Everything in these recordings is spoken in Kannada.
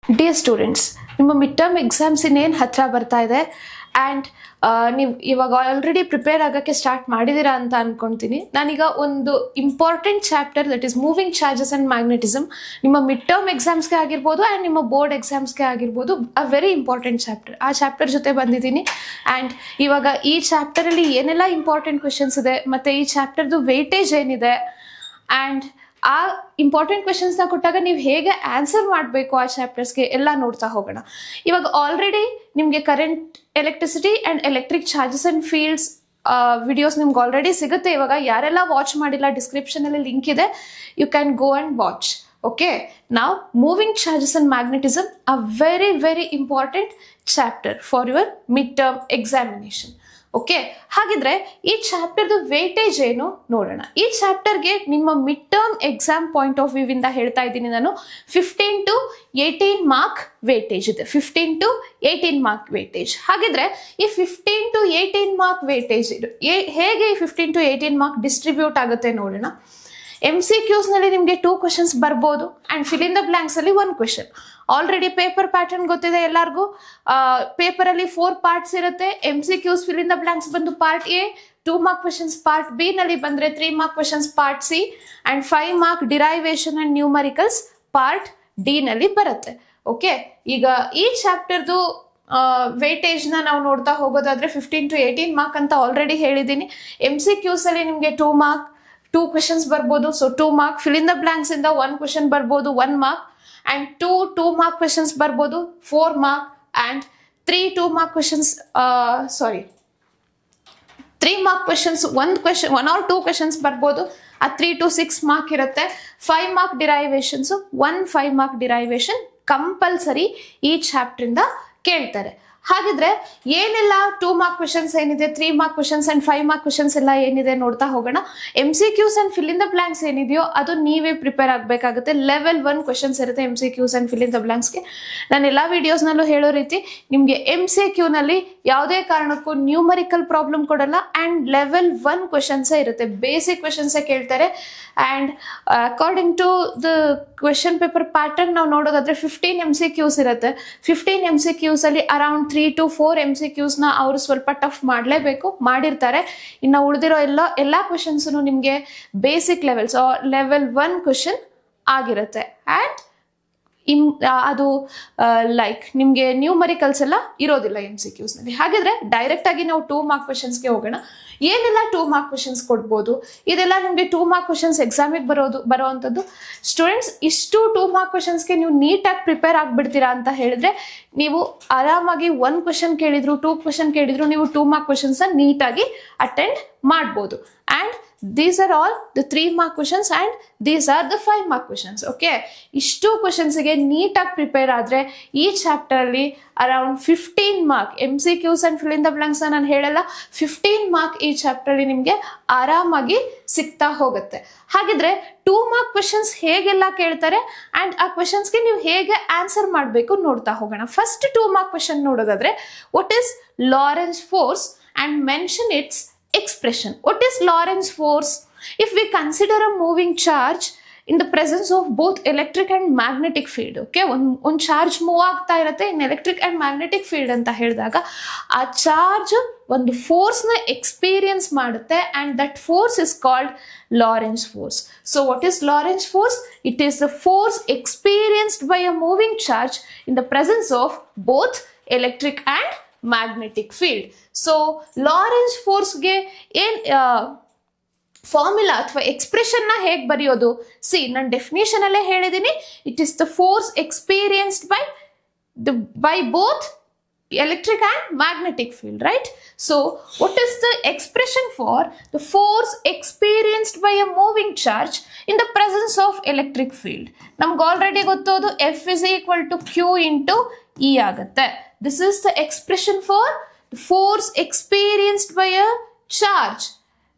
ಡಿಯರ್ ಸ್ಟೂಡೆಂಟ್ಸ್, ನಿಮ್ಮ ಮಿಡ್ ಟರ್ಮ್ ಎಕ್ಸಾಮ್ಸ್ ಇನ್ನೇನು ಹತ್ರ ಬರ್ತಾ ಇದೆ ಆ್ಯಂಡ್ ನೀವು ಇವಾಗ ಆಲ್ರೆಡಿ ಪ್ರಿಪೇರ್ ಆಗೋಕ್ಕೆ ಸ್ಟಾರ್ಟ್ ಮಾಡಿದ್ದೀರಾ ಅಂತ ಅನ್ಕೊಳ್ತೀನಿ. ನಾನೀಗ ಒಂದು important chapter that is moving charges and magnetism ನಿಮ್ಮ ಮಿಡ್ ಟರ್ಮ್ ಎಕ್ಸಾಮ್ಸ್ಗೆ ಆಗಿರ್ಬೋದು ಆ್ಯಂಡ್ ನಿಮ್ಮ ಬೋರ್ಡ್ ಎಕ್ಸಾಮ್ಸ್ಗೆ ಆಗಿರ್ಬೋದು ಅ ವೆರಿ ಇಂಪಾರ್ಟೆಂಟ್ ಚಾಪ್ಟರ್. ಆ ಚಾಪ್ಟರ್ ಜೊತೆ ಬಂದಿದ್ದೀನಿ ಆ್ಯಂಡ್ ಇವಾಗ ಈ ಚಾಪ್ಟರಲ್ಲಿ ಏನೆಲ್ಲ ಇಂಪಾರ್ಟೆಂಟ್ ಕ್ವೆಶನ್ಸ್ ಇದೆ ಮತ್ತು ಈ ಚಾಪ್ಟರ್ದು ವೆಯ್ಟೇಜ್ ಏನಿದೆ ಆ್ಯಂಡ್ ಆ ಇಂಪಾರ್ಟೆಂಟ್ ಕ್ವೆಶನ್ಸ್ನ ಕೊಟ್ಟಾಗ ನೀವು ಹೇಗೆ ಆನ್ಸರ್ ಮಾಡಬೇಕು ಆ ಚಾಪ್ಟರ್ಸ್ಗೆ ಎಲ್ಲ ನೋಡ್ತಾ ಹೋಗೋಣ. ಇವಾಗ ಆಲ್ರೆಡಿ ನಿಮಗೆ current electricity and electric charges and fields videos ನಿಮ್ಗೆ ಆಲ್ರೆಡಿ ಸಿಗುತ್ತೆ. ಇವಾಗ ಯಾರೆಲ್ಲ ವಾಚ್ ಮಾಡಿಲ್ಲ ಡಿಸ್ಕ್ರಿಪ್ಷನಲ್ಲಿ ಲಿಂಕ್ ಇದೆ, you can go and watch. Okay, ನಾವು moving charges and magnetism a very very important chapter for your mid term examination. Okay, ಹಾಗಿದ್ರೆ ಈ ಚಾಪ್ಟರ್ದು ವೇಟೇಜ್ ಏನು ನೋಡೋಣ. ಈ ಚಾಪ್ಟರ್ಗೆ ನಿಮ್ಮ mid term exam point of view ಇಂದ ಹೇಳ್ತಾ ಇದ್ದೀನಿ ನಾನು, 15 to 18 ಮಾರ್ಕ್ ವೇಟೇಜ್ ಇದೆ. 15 to 18 ಮಾರ್ಕ್ ವೇಟೇಜ್. ಹಾಗಿದ್ರೆ ಈ 15 to 18 ಮಾರ್ಕ್ ವೇಟೇಜ್ ಹೇಗೆ ಈ 15 to 18 ಮಾರ್ಕ್ ಡಿಸ್ಟ್ರಿಬ್ಯೂಟ್ ಆಗುತ್ತೆ ನೋಡೋಣ. MCQs ನಲ್ಲಿ ನಿಮಗೆ 2 ಕ್ವೆಶನ್ಸ್ ಬರ್ಬೋದು and fill in the blanks ಅಲ್ಲಿ 1 ಕ್ವೆಶನ್. ಆಲ್ರೆಡಿ ಪೇಪರ್ ಪ್ಯಾಟರ್ನ್ ಗೊತ್ತಿದೆ ಎಲ್ಲರಿಗೂ. ಪೇಪರಲ್ಲಿ 4 ಪಾರ್ಟ್ಸ್ ಇರುತ್ತೆ. MCQs fill in the blanks ಬಂದು part A, 2 mark questions part B ನಲ್ಲಿ ಬಂದರೆ 3 mark questions part C and 5 mark derivation and numericals part D ನಲ್ಲಿ ಬರುತ್ತೆ. ಓಕೆ, ಈಗ ಈ ಚಾಪ್ಟರ್ದು ವೇಟೇಜ್ನ ನಾವು ನೋಡ್ತಾ ಹೋಗೋದಾದ್ರೆ 15 to 18 ಮಾರ್ಕ್ ಅಂತ ಆಲ್ರೆಡಿ ಹೇಳಿದ್ದೀನಿ. MCQs ಅಲ್ಲಿ ನಿಮಗೆ 2 ಮಾರ್ಕ್ 2 ಕ್ವೆಶನ್ಸ್ ಬರ್ಬೋದು. So 2 mark. Fill in the blanks ಇಂದ 1 ಕ್ವೆಶನ್ ಬರ್ಬೋದು, 1 ಮಾರ್ಕ್ ಆ್ಯಂಡ್ 2 ಮಾರ್ಕ್ ಕ್ವೆಶನ್ಸ್ ಬರ್ಬೋದು, 4 mark and 3 mark questions 3 mark questions 1 or 2 questions ಬರ್ಬೋದು. ಆ 3 to 6 ಮಾರ್ಕ್ ಇರುತ್ತೆ. 5 ಮಾರ್ಕ್ ಡಿರೈವೇಷನ್ಸು 5 ಮಾರ್ಕ್ ಡಿರೈವೇಷನ್ ಕಂಪಲ್ಸರಿ ಈ ಚಾಪ್ಟರ್ ಇಂದ ಕೇಳ್ತಾರೆ. ಹಾಗಿದ್ರೆ ಏನೆಲ್ಲ 2 ಮಾರ್ಕ್ ಕ್ವೆಶನ್ಸ್ ಏನಿದೆ, 3 mark questions and 5 mark questions ಎಲ್ಲ ಏನಿದೆ ನೋಡ್ತಾ ಹೋಗೋಣ. MCQs and fill in the blanks ಏನಿದೆಯೋ ಅದು ನೀವೇ ಪ್ರಿಪೇರ್ ಆಗಬೇಕಾಗುತ್ತೆ. ಲೆವೆಲ್ 1 ಕ್ವೆಶನ್ಸ್ ಇರುತ್ತೆ MCQs and fill in the ಬ್ಲಾಂಕ್ಸ್ಗೆ. ನಾನು ಎಲ್ಲ ವಿಡಿಯೋಸ್ನಲ್ಲೂ ಹೇಳೋ ರೀತಿ ನಿಮಗೆ MCQನಲ್ಲಿ ಯಾವುದೇ ಕಾರಣಕ್ಕೂ ನ್ಯೂಮರಿಕಲ್ ಪ್ರಾಬ್ಲಮ್ ಕೊಡಲ್ಲ ಆ್ಯಂಡ್ ಲೆವೆಲ್ 1 ಕ್ವೆಶನ್ಸೇ ಇರುತ್ತೆ. ಬೇಸಿಕ್ ಕ್ವೆಶನ್ಸೇ ಕೇಳ್ತಾರೆ and according to the question paper pattern ನಾವು ನೋಡೋದಾದ್ರೆ 15 MCQs ಇರುತ್ತೆ. 15 MCQs ಅಲ್ಲಿ ಅರೌಂಡ್ 3 to 4 MCQsನ ಅವರು ಸ್ವಲ್ಪ ಟಫ್ ಮಾಡಲೇಬೇಕು, ಮಾಡಿರ್ತಾರೆ. ಇನ್ನು ಉಳಿದಿರೋ ಎಲ್ಲ ಕ್ವೆಶನ್ಸು ನಿಮಗೆ ಬೇಸಿಕ್ ಲೆವೆಲ್ಸ್ ಲೆವೆಲ್ 1 ಕ್ವೆಶನ್ ಆಗಿರುತ್ತೆ ಆ್ಯಂಡ್ ಅದು ಲೈಕ್ ನಿಮಗೆ ನ್ಯೂಮರಿಕಲ್ಸ್ ಎಲ್ಲ ಇರೋದಿಲ್ಲ MCQsನಲ್ಲಿ. ಹಾಗಿದ್ರೆ ಡೈರೆಕ್ಟ್ ಆಗಿ ನಾವು 2 ಮಾರ್ಕ್ ಕ್ವೆಶನ್ಸ್ಗೆ ಹೋಗೋಣ. ಏನೆಲ್ಲ 2 ಮಾರ್ಕ್ ಕ್ವೆಶನ್ಸ್ ಕೊಡ್ಬೋದು, ಇದೆಲ್ಲ ನಿಮಗೆ 2 ಮಾರ್ಕ್ ಕ್ವೆಶನ್ಸ್ ಎಕ್ಸಾಮಿಗೆ ಬರೋವಂಥದ್ದು. ಸ್ಟೂಡೆಂಟ್ಸ್, ಇಷ್ಟು 2 ಮಾರ್ಕ್ ಕ್ವೆಶನ್ಸ್ಗೆ ನೀವು ನೀಟಾಗಿ ಪ್ರಿಪೇರ್ ಆಗಿಬಿಡ್ತೀರಾ ಅಂತ ಹೇಳಿದ್ರೆ ನೀವು ಆರಾಮಾಗಿ 1 ಕ್ವೆಶನ್ ಕೇಳಿದ್ರು 2 ಕ್ವೆಶನ್ ಕೇಳಿದ್ರು ನೀವು 2 ಮಾರ್ಕ್ ಕ್ವೆಶನ್ಸ್ನ ನೀಟಾಗಿ ಅಟೆಂಡ್ ಮಾಡ್ಬೋದು. And these are all the 3 mark questions and these are the 5 mark questions. Okay, ಇಷ್ಟು ಕ್ವೆಶನ್ಸ್ಗೆ ನೀಟಾಗಿ ಪ್ರಿಪೇರ್ ಆದರೆ ಈ ಚಾಪ್ಟರಲ್ಲಿ around 15 mark MCQs and fill in the ಬ್ಲಾಂಕ್ಸ್ನ ನಾನು ಹೇಳಲ್ಲ, 15 ಮಾರ್ಕ್ ಈ ಚಾಪ್ಟರಲ್ಲಿ ನಿಮಗೆ ಆರಾಮಾಗಿ ಸಿಗ್ತಾ ಹೋಗುತ್ತೆ. ಹಾಗಿದ್ರೆ 2 ಮಾರ್ಕ್ ಕ್ವೆಶನ್ಸ್ ಹೇಗೆಲ್ಲ ಕೇಳ್ತಾರೆ ಆ್ಯಂಡ್ ಆ ಕ್ವೆಶನ್ಸ್ಗೆ ನೀವು ಹೇಗೆ ಆನ್ಸರ್ ಮಾಡಬೇಕು ನೋಡ್ತಾ ಹೋಗೋಣ. ಫಸ್ಟ್ 2 ಮಾರ್ಕ್ ಕ್ವೆಶನ್ ನೋಡೋದಾದ್ರೆ, what is Lorentz force and mention its expression. What is Lorentz force? If we consider a moving charge in the presence of both electric and magnetic field, okay, ಒಂದು ಚಾರ್ಜ್ ಮೂವ್ ಆಗ್ತಾ ಇರುತ್ತೆ ಇನ್ ಎಲೆಕ್ಟ್ರಿಕ್ ಅಂಡ್ ಮ್ಯಾಗ್ನೆಟಿಕ್ ಫೀಲ್ಡ್ ಅಂತ ಹೇಳಿದಾಗ ಆ ಚಾರ್ಜ್ ಒಂದು ಫೋರ್ಸ್ನ ಎಕ್ಸ್ಪೀರಿಯನ್ಸ್ ಮಾಡುತ್ತೆ and that force is called Lorentz force. So what is Lorentz force? It is the force experienced by a moving charge in the presence of both electric and magnetic field. So Lorentz ಫೋರ್ಸ್ಗೆ ಏನು ಫಾರ್ಮುಲಾ ಅಥವಾ ಎಕ್ಸ್ಪ್ರೆಷನ್ನ ಹೇಗೆ ಬರೆಯೋದು? ನಾನು ಡೆಫಿನೇಷನ್ ಅಲ್ಲೇ ಹೇಳಿದ್ದೀನಿ, it is the force experienced by both electric and magnetic field, right? So what is the expression for the force experienced by a moving charge in the presence of electric field? ನಮ್ಗೆ already ಗೊತ್ತೋದು F is equal to Q into E ಆಗುತ್ತೆ. This is the expression for the force experienced by a charge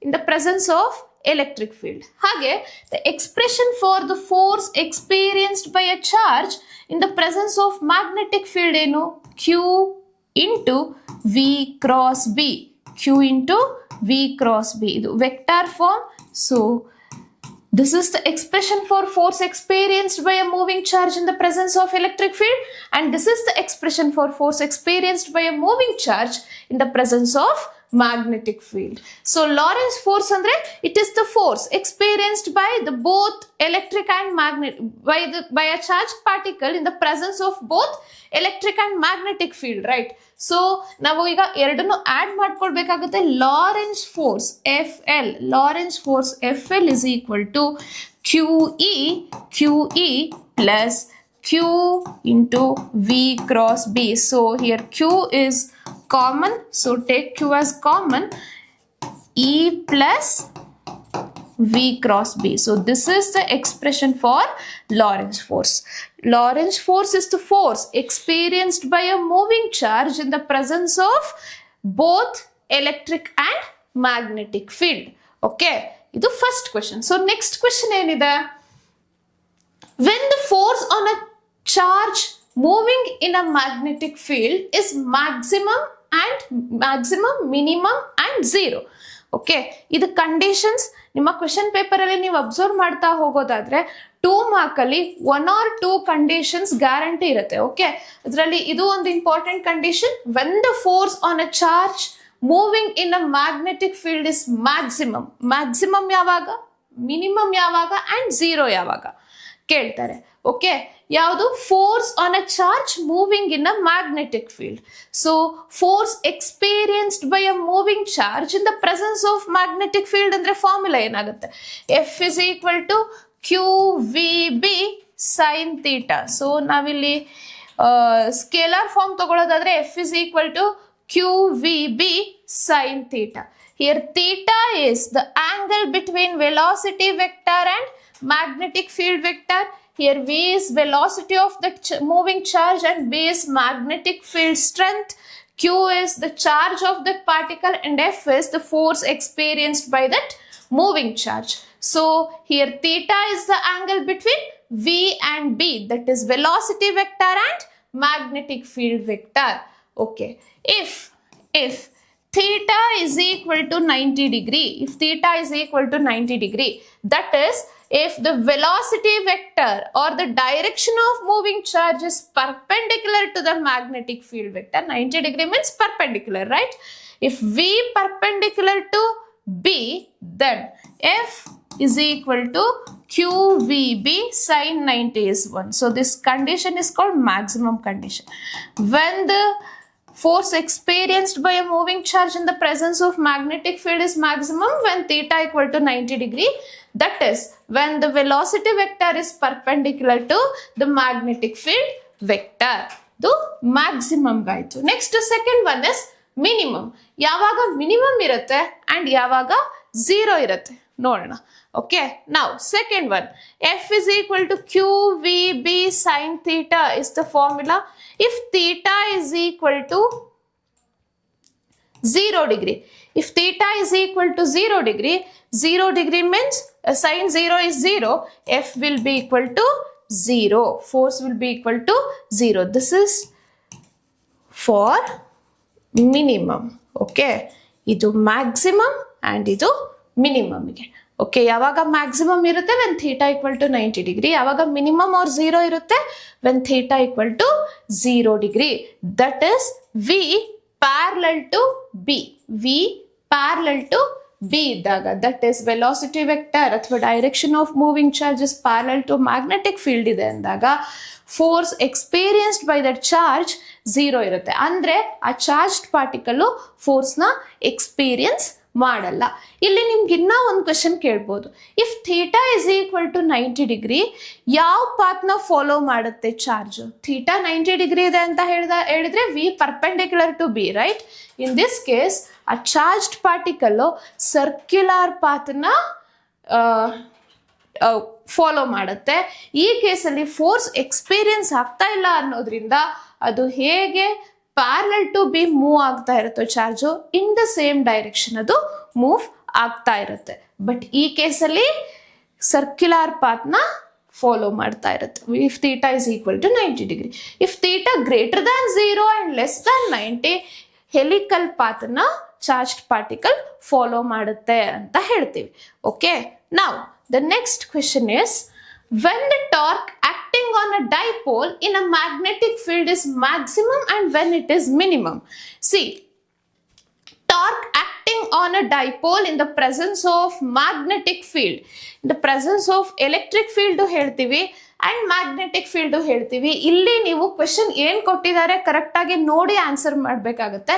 in the presence of electric field. ಹಾಗೆ the expression for the force experienced by a charge in the presence of magnetic field ಏನು? Q into V cross B. Q into V cross B. ಇದು vector form. So This is the expression for force experienced by a moving charge in the presence of electric field, and this is the expression for force experienced by a moving charge in the presence of magnetic field. So Lorentz force andre it is the force experienced by the both electric and magnet by a charged particle in the presence of both electric and magnetic field, right? So ನಾವು ಈಗ ಎರಡನ್ನು add ಮಾಡ್ಕೊಳ್ಬೇಕಾಗುತ್ತೆ. Lorentz force FL is equal to QE plus Q into V cross B. So here Q is common, so take Q as common, E plus V cross B. So this is the expression for Lorentz force. Lorentz force is the force experienced by a moving charge in the presence of both electric and magnetic field. Okay, ಇದು first question. So next question ಏನಿದೆ? When the force on a charge moving in a magnetic field is maximum, minimum and zero. Okay, ಇದು ಕಂಡೀಷನ್ಸ್ ನಿಮ್ಮ ಕ್ವೆಶನ್ ಪೇಪರ್ ಅಲ್ಲಿ ನೀವು ಅಬ್ಸರ್ವ್ ಮಾಡ್ತಾ ಹೋಗೋದಾದ್ರೆ 2 ಮಾರ್ಕ್ ಅಲ್ಲಿ 1 or 2 ಕಂಡೀಷನ್ಸ್ ಗ್ಯಾರಂಟಿ ಇರುತ್ತೆ. ಓಕೆ, ಅದರಲ್ಲಿ ಇದು ಒಂದು important condition. When the force on a charge moving in a magnetic field is maximum ಯಾವಾಗ, ಮಿನಿಮಮ್ ಯಾವಾಗ ಅಂಡ್ ಝೀರೋ ಯಾವಾಗ ಕೇಳ್ತಾರೆ. ಓಕೆ, ಯಾವುದು? Force on a charge moving in a magnetic field. So force experienced by a moving charge in the presence of magnetic field ಅಂದ್ರೆ ಫಾರ್ಮುಲಾ ಏನಾಗುತ್ತೆ? F is equal to Q V B sine theta. So ನಾವಿಲ್ಲಿ ಸ್ಕೇಲಾರ್ ಫಾರ್ಮ್ ತಗೊಳ್ಳೋದಾದ್ರೆ F is equal to Q V B sine theta. Here theta is the angle between velocity vector and magnetic field vector. Here V is velocity of the moving charge and B is magnetic field strength. Q is the charge of that particle and F is the force experienced by that moving charge. So here theta is the angle between V and B, that is velocity vector and magnetic field vector. Okay, if theta is equal to 90 degree, if theta is equal to 90 degree, that is if the velocity vector or the direction of moving charge is perpendicular to the magnetic field vector, 90 degree means perpendicular, right? If V perpendicular to B, then F is equal to QVB sin 90 is 1. So this condition is called maximum condition. When the force experienced by a moving charge in the presence of magnetic field is maximum when theta equal to 90 degree, that is when the velocity vector is perpendicular to the magnetic field vector. The maximum gayitu. Next second one is minimum. Yavaga minimum irutte and yavaga zero irutte nodona. Okay, now second one, F is equal to QVB sin theta is the formula. If theta is equal to 0 degree, if theta is equal to 0 degree means sin 0 is 0, F will be equal to 0, force will be equal to 0. This is for minimum. Okay, idu maximum and idu minimum again. Okay, ಯಾವಾಗ ಮ್ಯಾಕ್ಸಿಮಮ್ ಇರುತ್ತೆ when theta equal to 90 degree, ಯಾವಾಗ ಮಿನಿಮಮ್ ಆರ್ ಝೀರೋ ಇರುತ್ತೆ when theta equal to 0 degree. That is V parallel to B, V parallel to B ಇದ್ದಾಗ, ದಟ್ ಇಸ್ ವೆಲಾಸಿಟಿ ವೆಕ್ಟರ್ ಅಥವಾ direction of moving charges parallel to magnetic field ಇದೆ ಅಂದಾಗ force experienced by that charge 0 ಇರುತ್ತೆ. ಅಂದ್ರೆ ಆ ಚಾರ್ಜ್ಡ್ ಪಾರ್ಟಿಕಲ್ ಫೋರ್ಸ್ನ ಎಕ್ಸ್ಪೀರಿಯನ್ಸ್ ಮಾಡಲ್ಲ. ಇಲ್ಲಿ ನಿಮ್ಗೆ ಇನ್ನ ಒಂದು ಕ್ವೆಶನ್ ಕೇಳ್ಬೋದು, if theta is equal to 90 degree ಯಾವ ಪಾತ್ನ ಫಾಲೋ ಮಾಡುತ್ತೆ ಚಾರ್ಜ್? ಥೀಟಾ 90 ಡಿಗ್ರಿ ಇದೆ ಅಂತ ಹೇಳಿದ್ರೆ V perpendicular to B, right? In this case ಆ ಚಾರ್ಜ್ಡ್ ಪಾರ್ಟಿಕಲ್ ಸರ್ಕ್ಯುಲರ್ ಪಾತ್ನ ಫಾಲೋ ಮಾಡುತ್ತೆ. ಈ ಕೇಸಲ್ಲಿ ಫೋರ್ಸ್ ಎಕ್ಸ್ಪೀರಿಯನ್ಸ್ ಆಗ್ತಾ ಇಲ್ಲ ಅನ್ನೋದ್ರಿಂದ ಅದು ಹೇಗೆ ಪ್ಯಾರಲಲ್ ಟು ಬಿ ಮೂವ್ ಆಗ್ತಾ ಇರುತ್ತೋ charge in the same direction ಅದು ಮೂವ್ ಆಗ್ತಾ ಇರುತ್ತೆ. ಬಟ್ ಈ ಕೇಸಲ್ಲಿ ಸರ್ಕ್ಯುಲರ್ ಪಾತ್ನ ಫಾಲೋ ಮಾಡ್ತಾ ಇರುತ್ತೆ. If theta is equal to 90 degree, if theta greater than 0 and less than 90, helical ಪಾತ್ನ ಚಾರ್ಜ್ಡ್ ಪಾರ್ಟಿಕಲ್ ಫಾಲೋ ಮಾಡುತ್ತೆ ಅಂತ ಹೇಳ್ತೀವಿ. ಓಕೆ, ನಾವು the next question is, when the torque acting on a dipole in a magnetic field is maximum and when it is minimum. See, torque acting on a dipole in the presence of magnetic field, in the presence of electric field ಹೇಳ್ತೀವಿ and magnetic field ಹೇಳ್ತೀವಿ. ಇಲ್ಲಿ ನೀವು ಕ್ವೆಶ್ಚನ್ ಏನ್ ಕೊಟ್ಟಿದ್ದಾರೆ ಕರೆಕ್ಟ್ ಆಗಿ ನೋಡಿ ಆನ್ಸರ್ ಮಾಡಬೇಕಾಗುತ್ತೆ.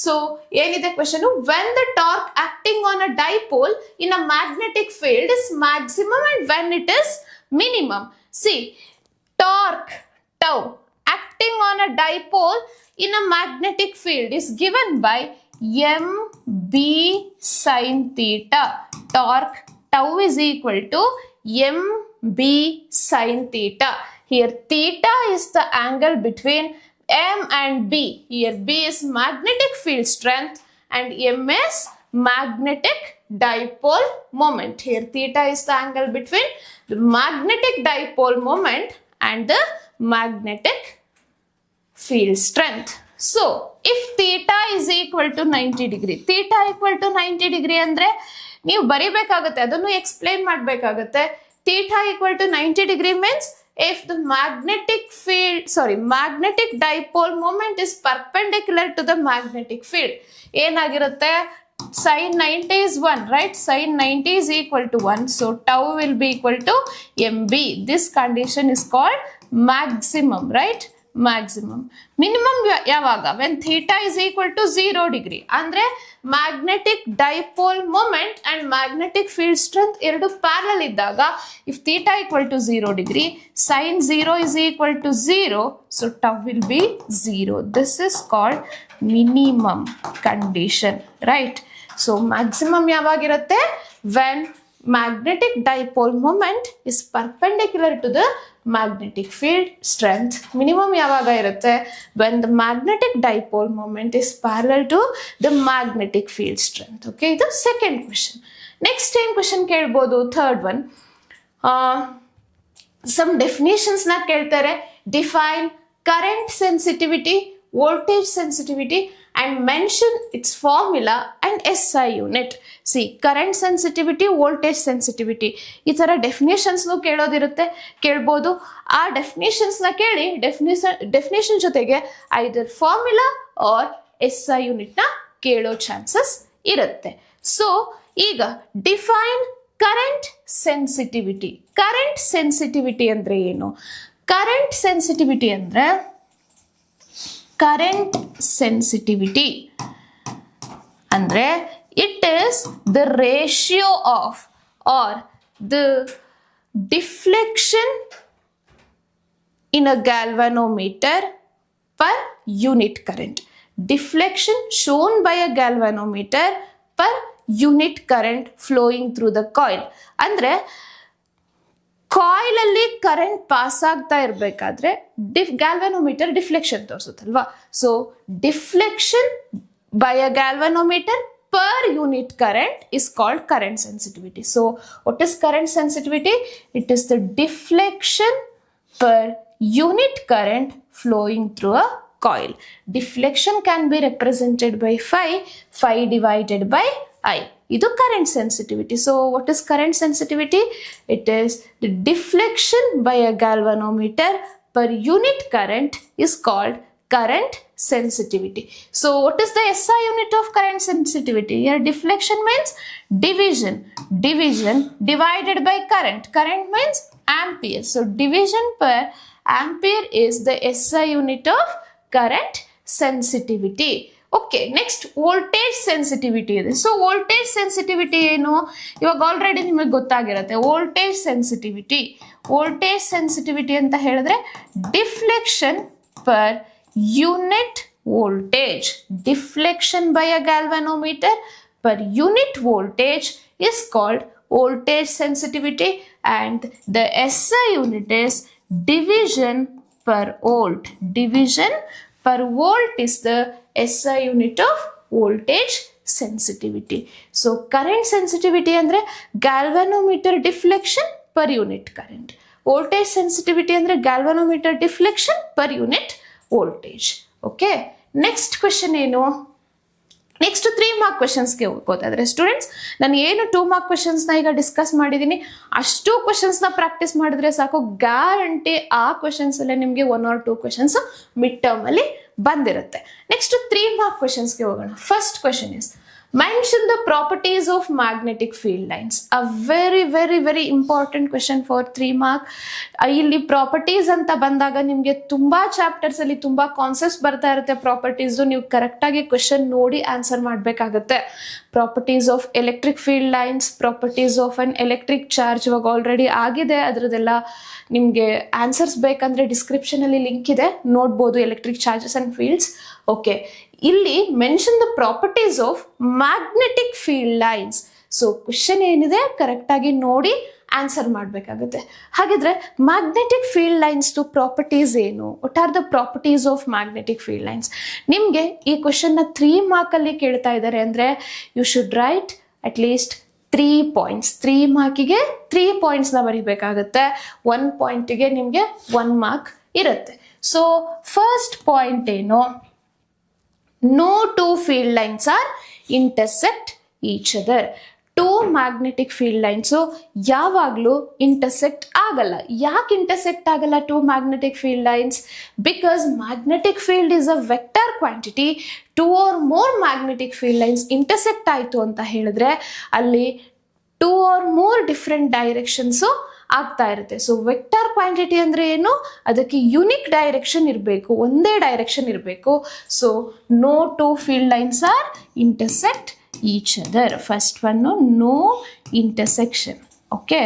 ಸೊ ಏನಿದೆ question, when the torque acting on a dipole in a magnetic field is maximum and when it is minimum. See, torque tau acting on a dipole in a magnetic field is given by mb sin theta. Torque tau is equal to mb sin theta. Here theta is the angle between m and b. Here b is magnetic field strength and m is magnetic dipole moment. Here theta is the angle between the magnetic dipole moment and the magnetic field strength. So if theta is equal to 90 degree, theta equal to 90 degree ಅಂದ್ರೆ ನೀವು ಬರಿಬೇಕಾಗುತ್ತೆ, ಅದನ್ನು ಎಕ್ಸ್ಪ್ಲೇನ್ ಮಾಡಬೇಕಾಗುತ್ತೆ. theta equal to 90 degree means if the magnetic dipole moment is perpendicular to the magnetic field, ಏನಾಗಿರುತ್ತೆ, sin 90 is 1, right? Sin 90 is equal to 1, so tau will be equal to mb. This condition is called maximum, right? Maximum. Minimum ಯಾವಾಗ, when theta is equal to 0 degree, ಅಂದ್ರೆ magnetic dipole moment and magnetic field strength ಎರಡು ಪ್ಯಾರಲಲ್ ಇದ್ದಾಗ, if theta equal to 0 degree, sin 0 is equal to 0, so tau will be 0. This is called minimum condition, right? So maximum ಯಾವಾಗಿರುತ್ತೆ, when magnetic dipole moment is perpendicular to the magnetic field strength. Minimum ಯಾವಾಗ ಇರುತ್ತೆ, when the magnetic dipole moment is parallel to the magnetic field strength. Okay, ಇದು second question. Next time question ಕೇಳ್ಬೋದು, third one. Some definitions ನ ಕೇಳ್ತಾರೆ. Define current sensitivity, voltage sensitivity and mention its formula and SI unit. See, current sensitivity, voltage sensitivity, ಈ ತರ ಡೆಫಿನೇಷನ್ಸ್ ಕೇಳ್ಬೋದು. ಆ ಡೆಫಿನೇಷನ್ಸ್ ನ ಕೇಳಿ ಡೆಫಿನೇಷನ್ ಜೊತೆಗೆ ಐದರ್ ಫಾರ್ಮುಲಾ ಆರ್ SI ಯೂನಿಟ್ ನ ಕೇಳೋ ಚಾನ್ಸಸ್ ಇರುತ್ತೆ. ಸೊ ಈಗ define current sensitivity. Current sensitivity ಅಂದ್ರೆ ಏನು? ಕರೆಂಟ್ ಸೆನ್ಸಿಟಿವಿಟಿ ಅಂದ್ರೆ current sensitivity andre it is the ratio of or the deflection in a galvanometer per unit current. Deflection shown by a galvanometer per unit current flowing through the coil. ಅಂದ್ರೆ ಕಾಯಿಲ್ ಅಲ್ಲಿ ಕರೆಂಟ್ ಪಾಸ್ ಆಗ್ತಾ ಇರ್ಬೇಕಾದ್ರೆ ಗ್ಯಾಲ್ವನೋಮೀಟರ್ ಡಿಫ್ಲೆಕ್ಷನ್ ತೋರಿಸುತ್ತಲ್ವಾ. So deflection by a galvanometer per unit current is called current sensitivity. So what is current sensitivity? It is the deflection per unit current flowing through a coil. Deflection can be represented by phi divided by I. Idu current sensitivity. So what is current sensitivity? It is the deflection by a galvanometer per unit current is called current sensitivity. So what is the SI unit of current sensitivity? Here deflection means division divided by current. Current means ampere. So division per ampere is the SI unit of current sensitivity. Okay, next voltage sensitivity ಇದೆ. ಸೊ ವೋಲ್ಟೇಜ್ ಸೆನ್ಸಿಟಿವಿಟಿ ಏನು, ಇವಾಗ ಆಲ್ರೆಡಿ ನಿಮಗೆ ಗೊತ್ತಾಗಿರುತ್ತೆ. ವೋಲ್ಟೇಜ್ ಸೆನ್ಸಿಟಿವಿಟಿ ಅಂತ ಹೇಳಿದ್ರೆ deflection per unit voltage. Deflection by a galvanometer per unit voltage is called voltage sensitivity, and the SI unit is division per volt. Division per volt is the SI unit of voltage sensitivity. So current sensitivity andre galvanometer deflection per unit current. Voltage sensitivity andre galvanometer deflection per unit voltage. Okay, next question eno, next 3 mark ಕ್ವೆಶನ್ಸ್ಗೆ ಹೋಗೋದಾದ್ರೆ ಸ್ಟೂಡೆಂಟ್ಸ್, ನಾನು ಏನು 2 ಮಾರ್ಕ್ ಕ್ವೆಶನ್ಸ್ನ ಈಗ ಡಿಸ್ಕಸ್ ಮಾಡಿದ್ದೀನಿ ಅಷ್ಟು ಕ್ವೆಶನ್ಸ್ನ ಪ್ರಾಕ್ಟೀಸ್ ಮಾಡಿದ್ರೆ ಸಾಕು, ಗ್ಯಾರಂಟಿ ಆ ಕ್ವೆಶನ್ಸ್ ಅಲ್ಲೇ ನಿಮಗೆ 1 or 2 ಕ್ವೆಶನ್ಸ್ ಮಿಡ್ ಟರ್ಮ್ ಅಲ್ಲಿ ಬಂದಿರುತ್ತೆ. ನೆಕ್ಸ್ಟ್ 3 ಮಾರ್ಕ್ ಕ್ವೆಶನ್ಸ್ಗೆ ಹೋಗೋಣ. First question is mention the properties of magnetic field lines. A very very very important question for 3 mark. ಇಲ್ಲಿ ಪ್ರಾಪರ್ಟೀಸ್ ಅಂತ ಬಂದಾಗ ನಿಮಗೆ ತುಂಬಾ ಚಾಪ್ಟರ್ಸ್ ಅಲ್ಲಿ ತುಂಬಾ ಕಾನ್ಸೆಪ್ಟ್ಸ್ ಬರ್ತಾ ಇರುತ್ತೆ. ಪ್ರಾಪರ್ಟೀಸ್ ನೀವು ಕರೆಕ್ಟ್ ಆಗಿ ಕ್ವೆಶನ್ ನೋಡಿ ಆನ್ಸರ್ ಮಾಡಬೇಕಾಗುತ್ತೆ. Properties of electric field lines, properties of an electric charge ಇವಾಗ ಆಲ್ರೆಡಿ ಆಗಿದೆ, ಅದರದೆಲ್ಲ ನಿಮಗೆ ಆನ್ಸರ್ಸ್ ಬೇಕಂದ್ರೆ ಡಿಸ್ಕ್ರಿಪ್ಷನ್ ಅಲ್ಲಿ ಲಿಂಕ್ ಇದೆ, ನೋಡ್ಬೋದು. Electric charges and fields. Okay, ಇಲ್ಲಿ mention the properties of magnetic field lines. So question ಏನಿದೆ ಕರೆಕ್ಟ್ ಆಗಿ ನೋಡಿ ಆನ್ಸರ್ ಮಾಡಬೇಕಾಗುತ್ತೆ. ಹಾಗಿದ್ರೆ ಮ್ಯಾಗ್ನೆಟಿಕ್ ಫೀಲ್ಡ್ ಲೈನ್ಸ್ ಪ್ರಾಪರ್ಟೀಸ್ ಏನು? What are the properties of magnetic field lines? ನಿಮಗೆ ಈ ಕ್ವೆಶನ್ನ 3 ಮಾರ್ಕಲ್ಲಿ ಕೇಳ್ತಾ ಇದ್ದಾರೆ ಅಂದರೆ you should write at least 3 points. 3 ಮಾರ್ಕಿಗೆ 3 ಪಾಯಿಂಟ್ಸ್ನ ಬರೀಬೇಕಾಗುತ್ತೆ. 1 ಪಾಯಿಂಟಿಗೆ ನಿಮಗೆ 1 ಮಾರ್ಕ್ ಇರುತ್ತೆ. ಸೊ ಫಸ್ಟ್ ಪಾಯಿಂಟ್ ಏನು? No two field lines are intersect each other. 2 magnetic field lines ಯಾವಾಗಲೂ intersect ಆಗಲ್ಲ. ಯಾಕೆ intersect ಆಗಲ್ಲ 2 magnetic field lines? Because magnetic field is a vector quantity. 2 or more magnetic field lines intersect ಆಯಿತು ಅಂತ ಹೇಳಿದ್ರೆ ಅಲ್ಲಿ 2 or more different directions ಆಗ್ತಾ ಇರುತ್ತೆ. ಸೊ ವೆಕ್ಟರ್ ಕ್ವಾಂಟಿಟಿ ಅಂದ್ರೆ ಏನು? ಅದಕ್ಕೆ ಯುನಿಕ್ ಡೈರೆಕ್ಷನ್ ಇರಬೇಕು, ಒಂದೇ ಡೈರೆಕ್ಷನ್ ಇರಬೇಕು. So no 2 field lines are intersect each other. First one, no intersection. Okay,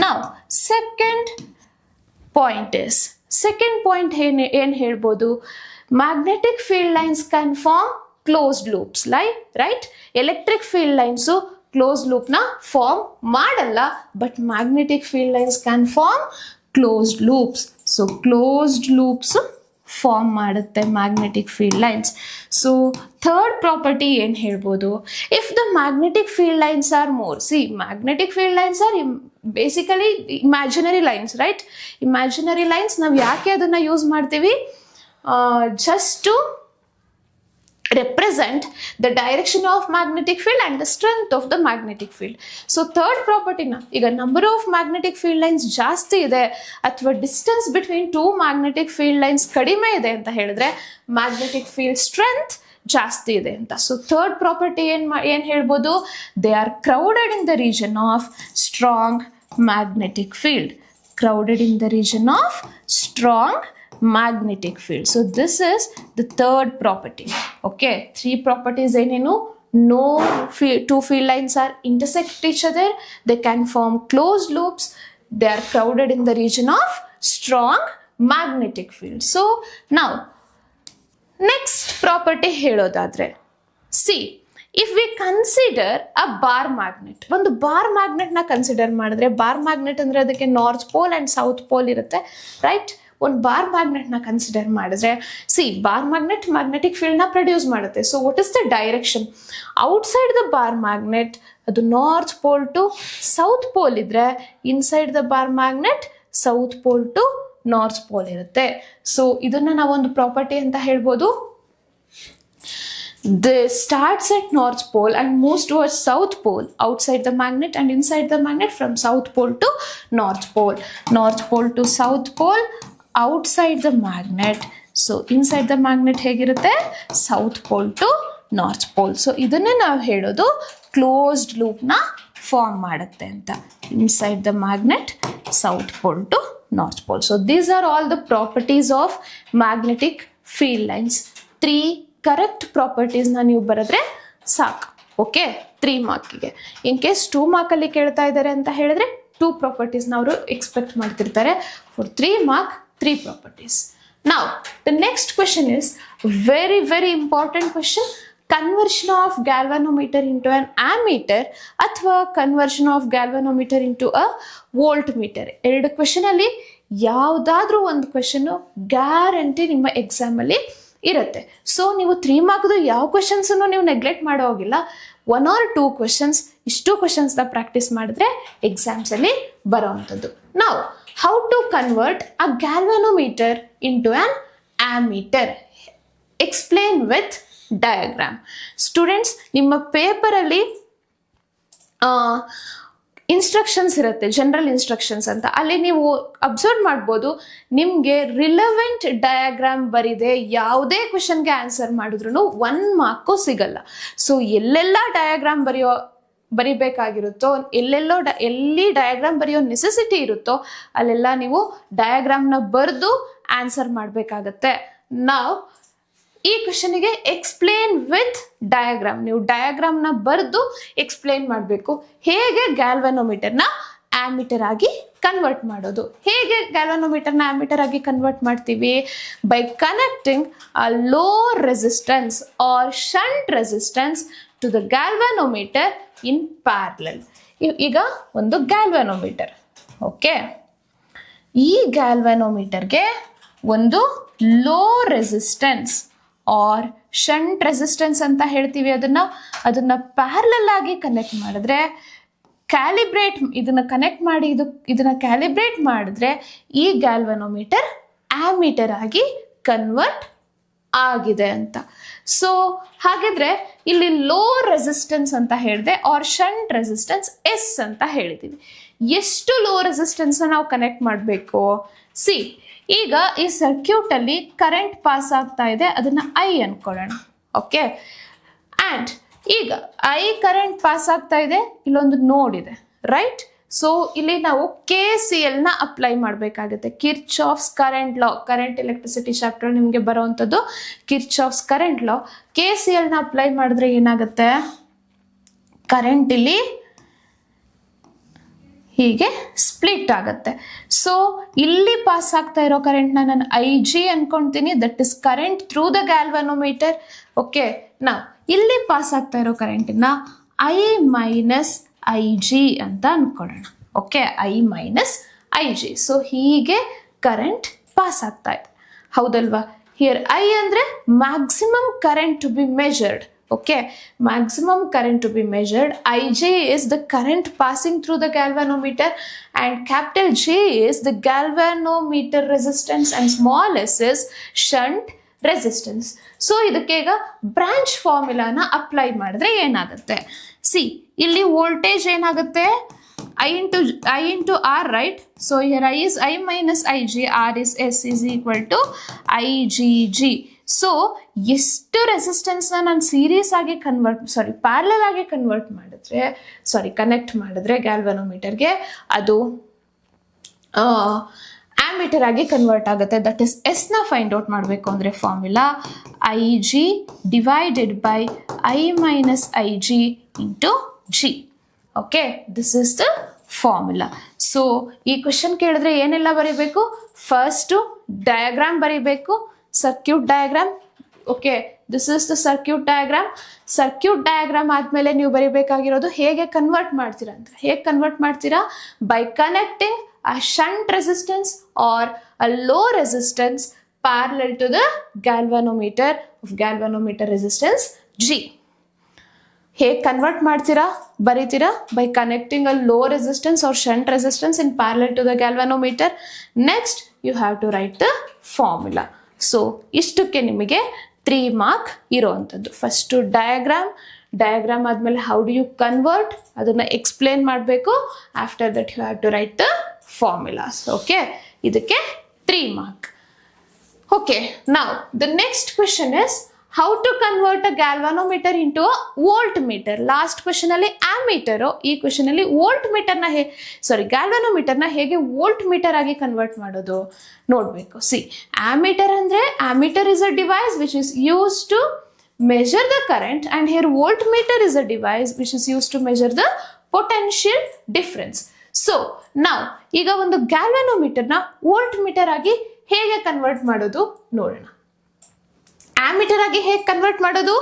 now second point is, second point ಏನು ಹೇಳ್ಬೋದು? Magnetic field lines can form closed loops. Right, electric field lines close ಲೂಪ್ನ ಫಾರ್ಮ್ ಮಾಡಲ್ಲ, but magnetic field lines can form closed loops. So closed loops form ಮಾಡುತ್ತೆ magnetic field lines. So third property ಏನು ಹೇಳ್ಬೋದು? If the magnetic field lines are more, C magnetic field lines are basically imaginary lines, right? Imaginary lines ನಾವು ಯಾಕೆ ಅದನ್ನು ಯೂಸ್ ಮಾಡ್ತೀವಿ? Just to represent the direction of magnetic field and the strength of the magnetic field. So third property na, ಈಗ number of magnetic field lines ಜಾಸ್ತಿ ಇದೆ ಅಥವಾ distance between 2 magnetic field lines ಕಡಿಮೆ ಇದೆ ಅಂತ ಹೇಳಿದ್ರೆ magnetic field strength ಜಾಸ್ತಿ ಇದೆ ಅಂತ. ಸೊ ಥರ್ಡ್ ಪ್ರಾಪರ್ಟಿ ಏನು ಹೇಳ್ಬೋದು? They are crowded in the region of strong magnetic field. Crowded in the region of strong magnetic field. So this is the third property. Okay, 3 properties ಏನೇನು? No 2 field lines are intersect each other, they can form closed loops, they are crowded in the region of strong magnetic field. So now next property ಹೇಳೋದಾದ್ರೆ, see, if we consider a bar magnet, ಒಂದು ಬಾರ್ ಮ್ಯಾಗ್ನೆಟ್ನ ಕನ್ಸಿಡರ್ ಮಾಡಿದ್ರೆ, ಬಾರ್ ಮ್ಯಾಗ್ನೆಟ್ ಅಂದರೆ ಅದಕ್ಕೆ north pole and south pole ಇರುತ್ತೆ, ರೈಟ್? ಒಂದು ಬಾರ್ ಮ್ಯಾಗ್ನೆಟ್ನ ಕನ್ಸಿಡರ್ ಮಾಡಿದ್ರೆ, ಸಿ ಬಾರ್ ಮ್ಯಾಗ್ನೆಟ್ ಮ್ಯಾಗ್ನೆಟಿಕ್ ಫೀಲ್ಡ್ನ ಪ್ರೊಡ್ಯೂಸ್ ಮಾಡುತ್ತೆ. So what is the direction? Outside the bar magnet ಅದು north pole to south pole ಇದ್ರೆ, inside the bar magnet south pole to north pole ಇರುತ್ತೆ. ಸೊ ಇದನ್ನ ನಾವೊಂದು ಪ್ರಾಪರ್ಟಿ ಅಂತ ಹೇಳ್ಬೋದು. This starts at North Pole and moves towards South Pole outside the magnet and inside the magnet from South Pole to North Pole. North Pole to South Pole outside the magnet. So inside the magnet ಹೇಗಿರುತ್ತೆ? South Pole to North Pole. So ಇದನ್ನೇ ನಾವು ಹೇಳೋದು ಕ್ಲೋಸ್ಡ್ ಲೂಪ್ನ ಫಾರ್ಮ್ ಮಾಡುತ್ತೆ ಅಂತ. Inside the magnet, South Pole to North Pole. So these are all the properties of magnetic field lines. 3 correct ಪ್ರಾಪರ್ಟೀಸ್ನ ನೀವು ಬರೆದ್ರೆ ಸಾಕು. ಓಕೆ, 3 ಮಾರ್ಕಿಗೆ. ಇನ್ ಕೇಸ್ 2 ಮಾರ್ಕಲ್ಲಿ ಕೇಳ್ತಾ ಇದ್ದಾರೆ ಅಂತ ಹೇಳಿದ್ರೆ 2 ಪ್ರಾಪರ್ಟೀಸ್ನ ಅವರು ಎಕ್ಸ್ಪೆಕ್ಟ್ ಮಾಡ್ತಿರ್ತಾರೆ. For 3 mark 3 properties. ನಾವು the next question is very very important question. Conversion of galvanometer into an ammeter ಅಥವಾ conversion of galvanometer into a voltmeter. 2 ಕ್ವೆಶನಲ್ಲಿ ಯಾವುದಾದ್ರೂ ಒಂದು ಕ್ವೆಶನ್ನು ಗ್ಯಾರಂಟಿ ನಿಮ್ಮ ಎಕ್ಸಾಮಲ್ಲಿ ಇರುತ್ತೆ. ಸೊ ನೀವು 3 ಮಾರ್ಕ್ದು ಯಾವ ಕ್ವೆಶನ್ಸನ್ನು ನೀವು ನೆಗ್ಲೆಕ್ಟ್ ಮಾಡೋ ಹೋಗಿಲ್ಲ. 1 or 2 ಕ್ವೆಶನ್ಸ್, ಇಷ್ಟು ಕ್ವೆಶನ್ಸ್ನ ಪ್ರಾಕ್ಟೀಸ್ ಮಾಡಿದ್ರೆ ಎಕ್ಸಾಮ್ಸಲ್ಲಿ ಬರೋವಂಥದ್ದು. ನಾವು how to convert a galvanometer into an ammeter. Explain with diagram. Students, ನಿಮ್ಮ ಪೇಪರಲ್ಲಿ ಇನ್ಸ್ಟ್ರಕ್ಷನ್ಸ್ ಇರುತ್ತೆ, ಜನರಲ್ ಇನ್ಸ್ಟ್ರಕ್ಷನ್ಸ್ ಅಂತ. ಅಲ್ಲಿ ನೀವು ಅಬ್ಸರ್ವ್ ಮಾಡ್ಬೋದು, ನಿಮಗೆ ರಿಲೆವೆಂಟ್ ಡಯಾಗ್ರಾಮ್ ಬರಿದೆ ಯಾವುದೇ ಕ್ವೆಶನ್ಗೆ ಆನ್ಸರ್ ಮಾಡಿದ್ರು 1 ಮಾರ್ಕು ಸಿಗಲ್ಲ. ಸೊ ಎಲ್ಲೆಲ್ಲ ಡಯಾಗ್ರಾಮ್ ಬರಿಬೇಕಾಗಿರುತ್ತೋ, ಎಲ್ಲಿ ಡಯಾಗ್ರಾಮ್ ಬರೆಯೋ ನೆಸೆಸಿಟಿ ಇರುತ್ತೋ ಅಲ್ಲೆಲ್ಲ ನೀವು ಡಯಾಗ್ರಾಮ್ನ ಬರೆದು ಆನ್ಸರ್ ಮಾಡಬೇಕಾಗತ್ತೆ. ನಾವು ಈ ಕ್ವೆಶನ್ಗೆ ಎಕ್ಸ್ಪ್ಲೇನ್ ವಿತ್ ಡಯಾಗ್ರಾಮ್, ನೀವು ಡಯಾಗ್ರಾಮ್ನ ಬರೆದು ಎಕ್ಸ್ಪ್ಲೇನ್ ಮಾಡಬೇಕು. ಹೇಗೆ ಗ್ಯಾಲ್ವನೋಮೀಟರ್ನ ಆಮೀಟರ್ ಆಗಿ ಕನ್ವರ್ಟ್ ಮಾಡೋದು? ಹೇಗೆ ಗ್ಯಾಲ್ವನೋಮೀಟರ್ನ ಆಮೀಟರ್ ಆಗಿ ಕನ್ವರ್ಟ್ ಮಾಡ್ತೀವಿ? By connecting a low resistance or shunt resistance to the galvanometer in parallel. ಈಗ ಒಂದು ಗ್ಯಾಲ್ವನೋಮೀಟರ್, ಓಕೆ, ಈ ಗ್ಯಾಲ್ವನೋಮೀಟರ್ಗೆ ಒಂದು low resistance or shunt resistance ಅಂತ ಹೇಳ್ತೀವಿ. ಅದನ್ನ ಪ್ಯಾರಲಲ್ ಆಗಿ ಕನೆಕ್ಟ್ ಮಾಡಿದ್ರೆ, ಇದನ್ನ ಕ್ಯಾಲಿಬ್ರೇಟ್ ಮಾಡಿದ್ರೆ ಈ ಗ್ಯಾಲ್ವನೋಮೀಟರ್ ಆಮೀಟರ್ ಆಗಿ ಕನ್ವರ್ಟ್ ಆಗಿದೆ ಅಂತ. ಸೊ ಹಾಗಿದ್ರೆ ಇಲ್ಲಿ ಲೋ ರೆಸಿಸ್ಟೆನ್ಸ್ ಅಂತ ಹೇಳಿದೆ, ಆರ್ ಶಂಟ್ ರೆಸಿಸ್ಟೆನ್ಸ್ ಎಸ್ ಅಂತ ಹೇಳಿದೀವಿ. ಎಷ್ಟು ಲೋ ರೆಸಿಸ್ಟೆನ್ಸ್ ನಾವು ಕನೆಕ್ಟ್ ಮಾಡಬೇಕು? ಸಿ, ಈಗ ಈ ಸರ್ಕ್ಯೂಟ್ ಅಲ್ಲಿ ಕರೆಂಟ್ ಪಾಸ್ ಆಗ್ತಾ ಇದೆ, ಅದನ್ನ ಐ ಅನ್ಕೊಳ್ಳೋಣ, ಓಕೆ. ಅಂಡ್ ಈಗ ಐ ಕರೆಂಟ್ ಪಾಸ್ ಆಗ್ತಾ ಇದೆ, ಇಲ್ಲೊಂದು ನೋಡ್ ಇದೆ, ರೈಟ್? ಸೊ ಇಲ್ಲಿ ನಾವು KCL ನ ಅಪ್ಲೈ ಮಾಡಬೇಕಾಗುತ್ತೆ. Kirchhoff's current law, current electricity chapter ನಿಮಗೆ ಬರುವಂಥದ್ದು ಕಿರ್ಚಾಫ್ಸ್ ಕರೆಂಟ್ ಲಾ. KCL ನ ಅಪ್ಲೈ ಮಾಡಿದ್ರೆ ಏನಾಗುತ್ತೆ? ಕರೆಂಟ್ ಇಲ್ಲಿ ಹೀಗೆ ಸ್ಪ್ಲಿಟ್ ಆಗುತ್ತೆ. ಸೊ ಇಲ್ಲಿ ಪಾಸ್ ಆಗ್ತಾ ಇರೋ ಕರೆಂಟ್ನ ನಾನು IG ಅನ್ಕೊಂತೀನಿ, that is current through the galvanometer, okay. ನಾ ಇಲ್ಲಿ ಪಾಸ್ ಆಗ್ತಾ ಇರೋ ಕರೆಂಟನ್ನ I ಮೈನಸ್ IG ಅಂತ ಅನ್ಕೊಳ್ಳೋಣ, okay, I minus IG. So ಹೀಗೆ ಕರೆಂಟ್ ಪಾಸ್ ಆಗ್ತಾ ಇದೆ, ಹೌದಲ್ವಾ? ಹಿಯರ್ I ಅಂದ್ರೆ maximum current to be measured, okay, maximum current to be measured. Ij is the current passing through the galvanometer and capital J is the galvanometer resistance and small s is shunt resistance. So ಇದಕ್ಕೆ ಈಗ ಬ್ರಾಂಚ್ ಫಾರ್ಮುಲಾನ ಅಪ್ಲೈ ಮಾಡಿದ್ರೆ ಏನಾಗುತ್ತೆ? ಸಿ, ಇಲ್ಲಿ ವೋಲ್ಟೇಜ್ ಏನಾಗುತ್ತೆ? I into R, right? So here I is I minus IG, R is S is equal to IGG. So ಎಷ್ಟು ರೆಸಿಸ್ಟೆನ್ಸ್ನ ನಾನು ಸೀರೀಸ್ ಆಗಿ ಪ್ಯಾರಲಲ್ ಆಗಿ ಕನೆಕ್ಟ್ ಮಾಡಿದ್ರೆ ಗ್ಯಾಲ್ವನೋಮೀಟರ್ಗೆ ಅದು ಆಮೀಟರ್ ಆಗಿ ಕನ್ವರ್ಟ್ ಆಗುತ್ತೆ. ದಟ್ ಇಸ್ ಎಸ್ ನ ಫೈಂಡ್ ಔಟ್ ಮಾಡಬೇಕು ಅಂದರೆ formula IG divided by I minus IG into G, okay, this is the formula. So ಈ ಕ್ವೆಶನ್ ಕೇಳಿದ್ರೆ ಏನೆಲ್ಲ ಬರೀಬೇಕು? ಫಸ್ಟು ಡಯಾಗ್ರಾಮ್ ಬರೀಬೇಕು, circuit diagram, okay, this is the circuit diagram. Circuit diagram ಆದಮೇಲೆ ನೀವು ಬರೀಬೇಕಾಗಿರೋದು ಹೇಗೆ ಕನ್ವರ್ಟ್ ಮಾಡ್ತೀರಾ ಅಂತ. ಹೇಗೆ ಕನ್ವರ್ಟ್ ಮಾಡ್ತೀರಾ? By connecting a shunt resistance or a low resistance parallel to the galvanometer resistance G. ಹೇಗೆ ಕನ್ವರ್ಟ್ ಮಾಡ್ತೀರಾ ಬರೀತೀರಾ? By connecting a low resistance or shunt resistance in parallel to the galvanometer. Next you have to write the formula. So ಇಷ್ಟಕ್ಕೆ ನಿಮಗೆ 3 ಮಾರ್ಕ್ ಇರೋವಂಥದ್ದು. ಫಸ್ಟು ಡಯಾಗ್ರಾಮ್ ಆದಮೇಲೆ ಹೌ ಡು ಯು ಕನ್ವರ್ಟ್, ಅದನ್ನು ಎಕ್ಸ್ಪ್ಲೇನ್ ಮಾಡಬೇಕು. After that you have to write the formulas, okay. ಇದಕ್ಕೆ 3 mark. Okay, now the next question is how to convert a galvanometer into a voltmeter. Last question ಅಲ್ಲಿ ಆಮೀಟರು, ಈ ಕ್ವೆಶನ್ ಅಲ್ಲಿ ವೋಲ್ಟ್ ಮೀಟರ್ನ ಗ್ಯಾಲ್ವನೋಮೀಟರ್ನ ಹೇಗೆ ವೋಲ್ಟ್ ಮೀಟರ್ ಆಗಿ ಕನ್ವರ್ಟ್ ಮಾಡೋದು ನೋಡಬೇಕು. See, ammeter is a device which is use to measure the current, and here voltmeter is a device which is used to measure the potential difference. So now ಈಗ ಒಂದು ಗ್ಯಾಲ್ವನೋಮೀಟರ್ ನ ವೋಲ್ಟ್ ಮೀಟರ್ ಆಗಿ ಹೇಗೆ ಕನ್ವರ್ಟ್ ಮಾಡೋದು ನೋಡೋಣ. ಆಮೀಟರ್ ಆಗಿ ಹೇಗೆ ಕನ್ವರ್ಟ್ ಮಾಡೋದು?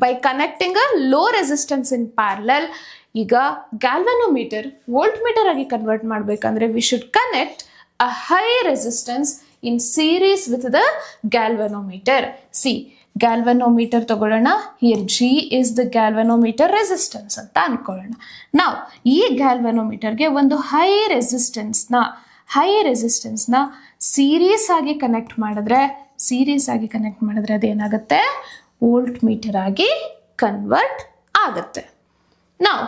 By connecting a low resistance in parallel. ಈಗ ಗ್ಯಾಲ್ವನೋಮೀಟರ್ ವೋಲ್ಟ್ ಮೀಟರ್ ಆಗಿ ಕನ್ವರ್ಟ್ ಮಾಡಬೇಕಂದ್ರೆ we should connect a high resistance in series with the galvanometer. See, galvanometer ತಗೊಳ್ಳೋಣ. Here G is the galvanometer resistance ಅಂತ ಅನ್ಕೊಳ್ಳೋಣ. ನಾವು ಈ ಗ್ಯಾಲ್ವನೋಮೀಟರ್ಗೆ ಒಂದು ಹೈ ರೆಸಿಸ್ಟೆನ್ಸ್ನ ಸೀರೀಸ್ ಆಗಿ ಕನೆಕ್ಟ್ ಮಾಡಿದ್ರೆ ಅದೇನಾಗುತ್ತೆ? ವೋಲ್ಟ್ ಮೀಟರ್ ಆಗಿ ಕನ್ವರ್ಟ್ ಆಗುತ್ತೆ. ನಾವು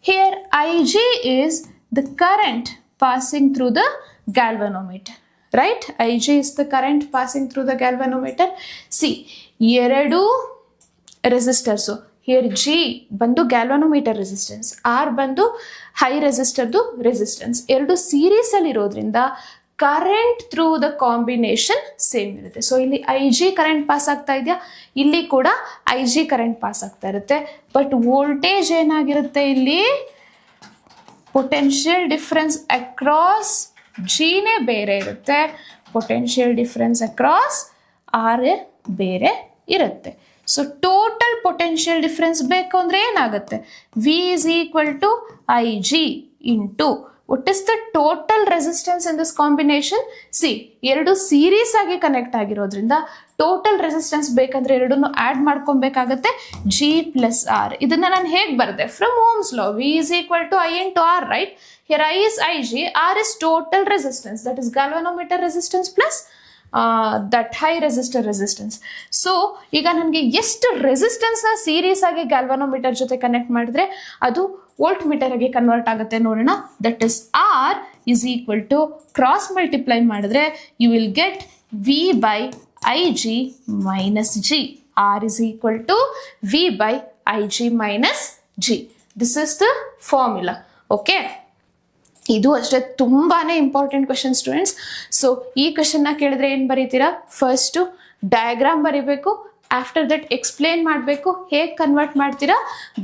here IG is the current passing through the galvanometer, right? IG is the current passing through the galvanometer. See, ಎರಡು resistors. Here G ಬಂದು ಗ್ಯಾಲ್ವನೋಮೀಟರ್ ರೆಸಿಸ್ಟೆನ್ಸ್, R ಬಂದು ಹೈ ರೆಸಿಸ್ಟರ್ದು ರೆಸಿಸ್ಟೆನ್ಸ್. ಎರಡು ಸೀರೀಸ್ ಅಲ್ಲಿ ಇರೋದ್ರಿಂದ current through the combination same ಇರುತ್ತೆ. ಸೊ ಇಲ್ಲಿ IG ಕರೆಂಟ್ ಪಾಸ್ ಆಗ್ತಾ ಇದೆಯಾ, ಇಲ್ಲಿ ಕೂಡ IG ಕರೆಂಟ್ ಪಾಸ್ ಆಗ್ತಾ ಇರುತ್ತೆ. ಬಟ್ ವೋಲ್ಟೇಜ್ ಏನಾಗಿರುತ್ತೆ, ಇಲ್ಲಿ ಪೊಟೆನ್ಷಿಯಲ್ ಡಿಫರೆನ್ಸ್ ಅಕ್ರಾಸ್ Gನೇ ಬೇರೆ ಇರುತ್ತೆ, ಪೊಟೆನ್ಷಿಯಲ್ ಡಿಫರೆನ್ಸ್ ಅಕ್ರಾಸ್ R ಬೇರೆ ಇರುತ್ತೆ. ಸೊ ಟೋಟಲ್ ಪೊಟೆನ್ಷಿಯಲ್ ಡಿಫರೆನ್ಸ್ ಬೇಕು ಅಂದ್ರೆ ಏನಾಗುತ್ತೆ, V is equal to IG into what is the total resistance in this combination. See, ಎರಡು ಸೀರೀಸ್ ಆಗಿ ಕನೆಕ್ಟ್ ಆಗಿರೋದ್ರಿಂದ ಟೋಟಲ್ ರೆಸಿಸ್ಟೆನ್ಸ್ ಬೇಕಂದ್ರೆ ಎರಡನ್ನು ಆಡ್ ಮಾಡ್ಕೊಬೇಕಾಗತ್ತೆ, G plus R. ಇದನ್ನ ನಾನು ಹೇಗೆ ಬರೆದೆ, from Ohm's law, V is equal to I into R, right? Here I is IG, R is total resistance, that is galvanometer resistance plus that high resistor resistance. So ಈಗ ನನಗೆ ಎಷ್ಟು ರೆಸಿಸ್ಟೆನ್ಸ್ ನ ಸೀರೀಸ್ ಆಗಿ ಗ್ಯಾಲ್ವನೋಮೀಟರ್ ಜೊತೆ ಕನೆಕ್ಟ್ ಮಾಡಿದ್ರೆ ಅದು ವೋಲ್ಟ್ ಮೀಟರ್ ಆಗಿ ಕನ್ವರ್ಟ್ ಆಗುತ್ತೆ ನೋಡೋಣ. That is R is equal to cross multiply ಮಾಡಿದ್ರೆ you will get V by IG minus G. R is equal to V by IG minus G. This is the formula. Okay. ಇದು ಅಷ್ಟೇ ತುಂಬಾನೇ ಇಂಪಾರ್ಟೆಂಟ್ ಕ್ವೆಶನ್ ಸ್ಟೂಡೆಂಟ್ಸ್. ಸೊ ಈ ಕ್ವೆಶನ್ನ ಕೇಳಿದ್ರೆ ಏನು ಬರೀತೀರಾ, ಫಸ್ಟು ಡಯಾಗ್ರಾಮ್ ಬರೀಬೇಕು, ಆಫ್ಟರ್ ದಟ್ ಎಕ್ಸ್ಪ್ಲೇನ್ ಮಾಡಬೇಕು. ಹೇಗೆ ಕನ್ವರ್ಟ್ ಮಾಡ್ತೀರಾ,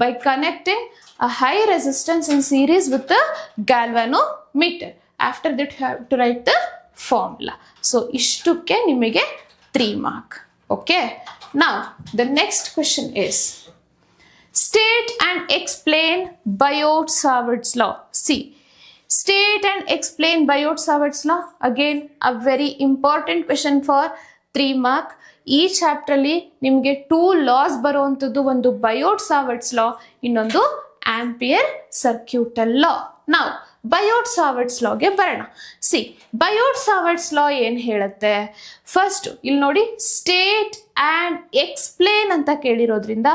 by connecting a high resistance in series with the galvanometer. After that have to write the formula. So ಇಷ್ಟಕ್ಕೆ ನಿಮಗೆ 3 marks. Okay, now the next question is state and explain Biot-Savart's law. See, state and explain Biot-Savart's law. Again, a very important question for 3 marks. ಈ ಚಾಪ್ಟರ್ ಅಲ್ಲಿ ನಿಮಗೆ 2 laws ಬರುವಂಥದ್ದು, ಒಂದು Biot-Savart's law, ಇನ್ನೊಂದು ಆಂಪಿಯರ್ ಸರ್ಕ್ಯೂಟಲ್ ಲಾ. ನಾವು Biot-Savart's lawಗೆ ಬರೋಣ. ಸಿ, Biot-Savart's law ಏನು ಹೇಳುತ್ತೆ, ಫಸ್ಟ್ ಇಲ್ಲಿ ನೋಡಿ, ಸ್ಟೇಟ್ ಆ್ಯಂಡ್ ಎಕ್ಸ್ಪ್ಲೇನ್ ಅಂತ ಕೇಳಿರೋದ್ರಿಂದ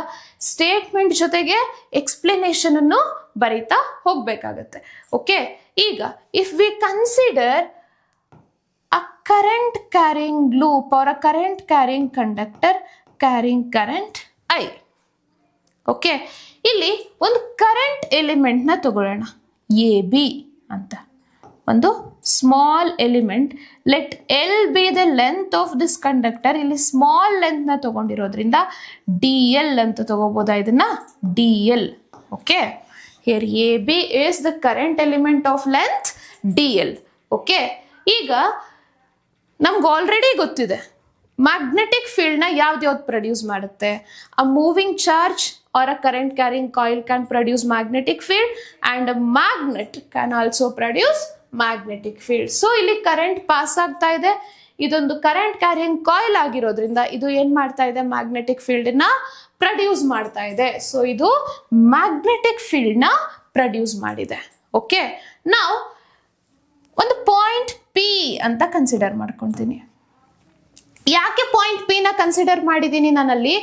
ಸ್ಟೇಟ್ಮೆಂಟ್ ಜೊತೆಗೆ ಎಕ್ಸ್ಪ್ಲನೇಷನ್ ಅನ್ನು ಬರೀತಾ ಹೋಗ್ಬೇಕಾಗತ್ತೆ. ಓಕೆ, ಈಗ if we consider a current carrying loop or a current carrying conductor carrying current I. Okay, ಇಲ್ಲಿ ಒಂದು ಕರೆಂಟ್ ಎಲಿಮೆಂಟ್ನ ತಗೊಳ್ಳೋಣ, AB ಅಂತ ಒಂದು small element. Let L be the length of this conductor. ಇಲ್ಲಿ ಸ್ಮಾಲ್ ಲೆಂತ್ ನ ತಗೊಂಡಿರೋದ್ರಿಂದ DL ಅಂತ ತಗೋಬೋದಾ, ಇದನ್ನ DL. Okay, here AB is the current element of length DL. Okay, ಈಗ ನಮ್ಗೆ ಆಲ್ರೆಡಿ ಗೊತ್ತಿದೆ ಮ್ಯಾಗ್ನೆಟಿಕ್ ಫೀಲ್ಡ್ನ ಯಾವ್ದು ಪ್ರೊಡ್ಯೂಸ್ ಮಾಡುತ್ತೆ. A moving charge or a current carrying coil can produce magnetic field and a magnet can also produce magnetic field. So ಇಲ್ಲಿ ಕರೆಂಟ್ ಪಾಸ್ ಆಗ್ತಾ ಇದೆ, ಇದೊಂದು ಕರೆಂಟ್ ಕ್ಯಾರಿಂಗ್ ಕಾಯಿಲ್ ಆಗಿರೋದ್ರಿಂದ ಇದು ಏನ್ ಮಾಡ್ತಾ ಇದೆ, ಮ್ಯಾಗ್ನೆಟಿಕ್ ಫೀಲ್ಡ್ ನ ಪ್ರೊಡ್ಯೂಸ್ ಮಾಡ್ತಾ ಇದೆ. ಸೊ ಇದು ಮ್ಯಾಗ್ನೆಟಿಕ್ ಫೀಲ್ಡ್ ನ ಪ್ರೊಡ್ಯೂಸ್ ಮಾಡಿದೆ. ಓಕೆ, ನಾವು ಒಂದು ಪಾಯಿಂಟ್ P ಅಂತ ಕನ್ಸಿಡರ್ ಮಾಡ್ಕೊಳ್ತೀನಿ. ಯಾಕೆ ಪಾಯಿಂಟ್ P ನ ಕನ್ಸಿಡರ್ ಮಾಡಿದ್ದೀನಿ ನಾನಲ್ಲಿ,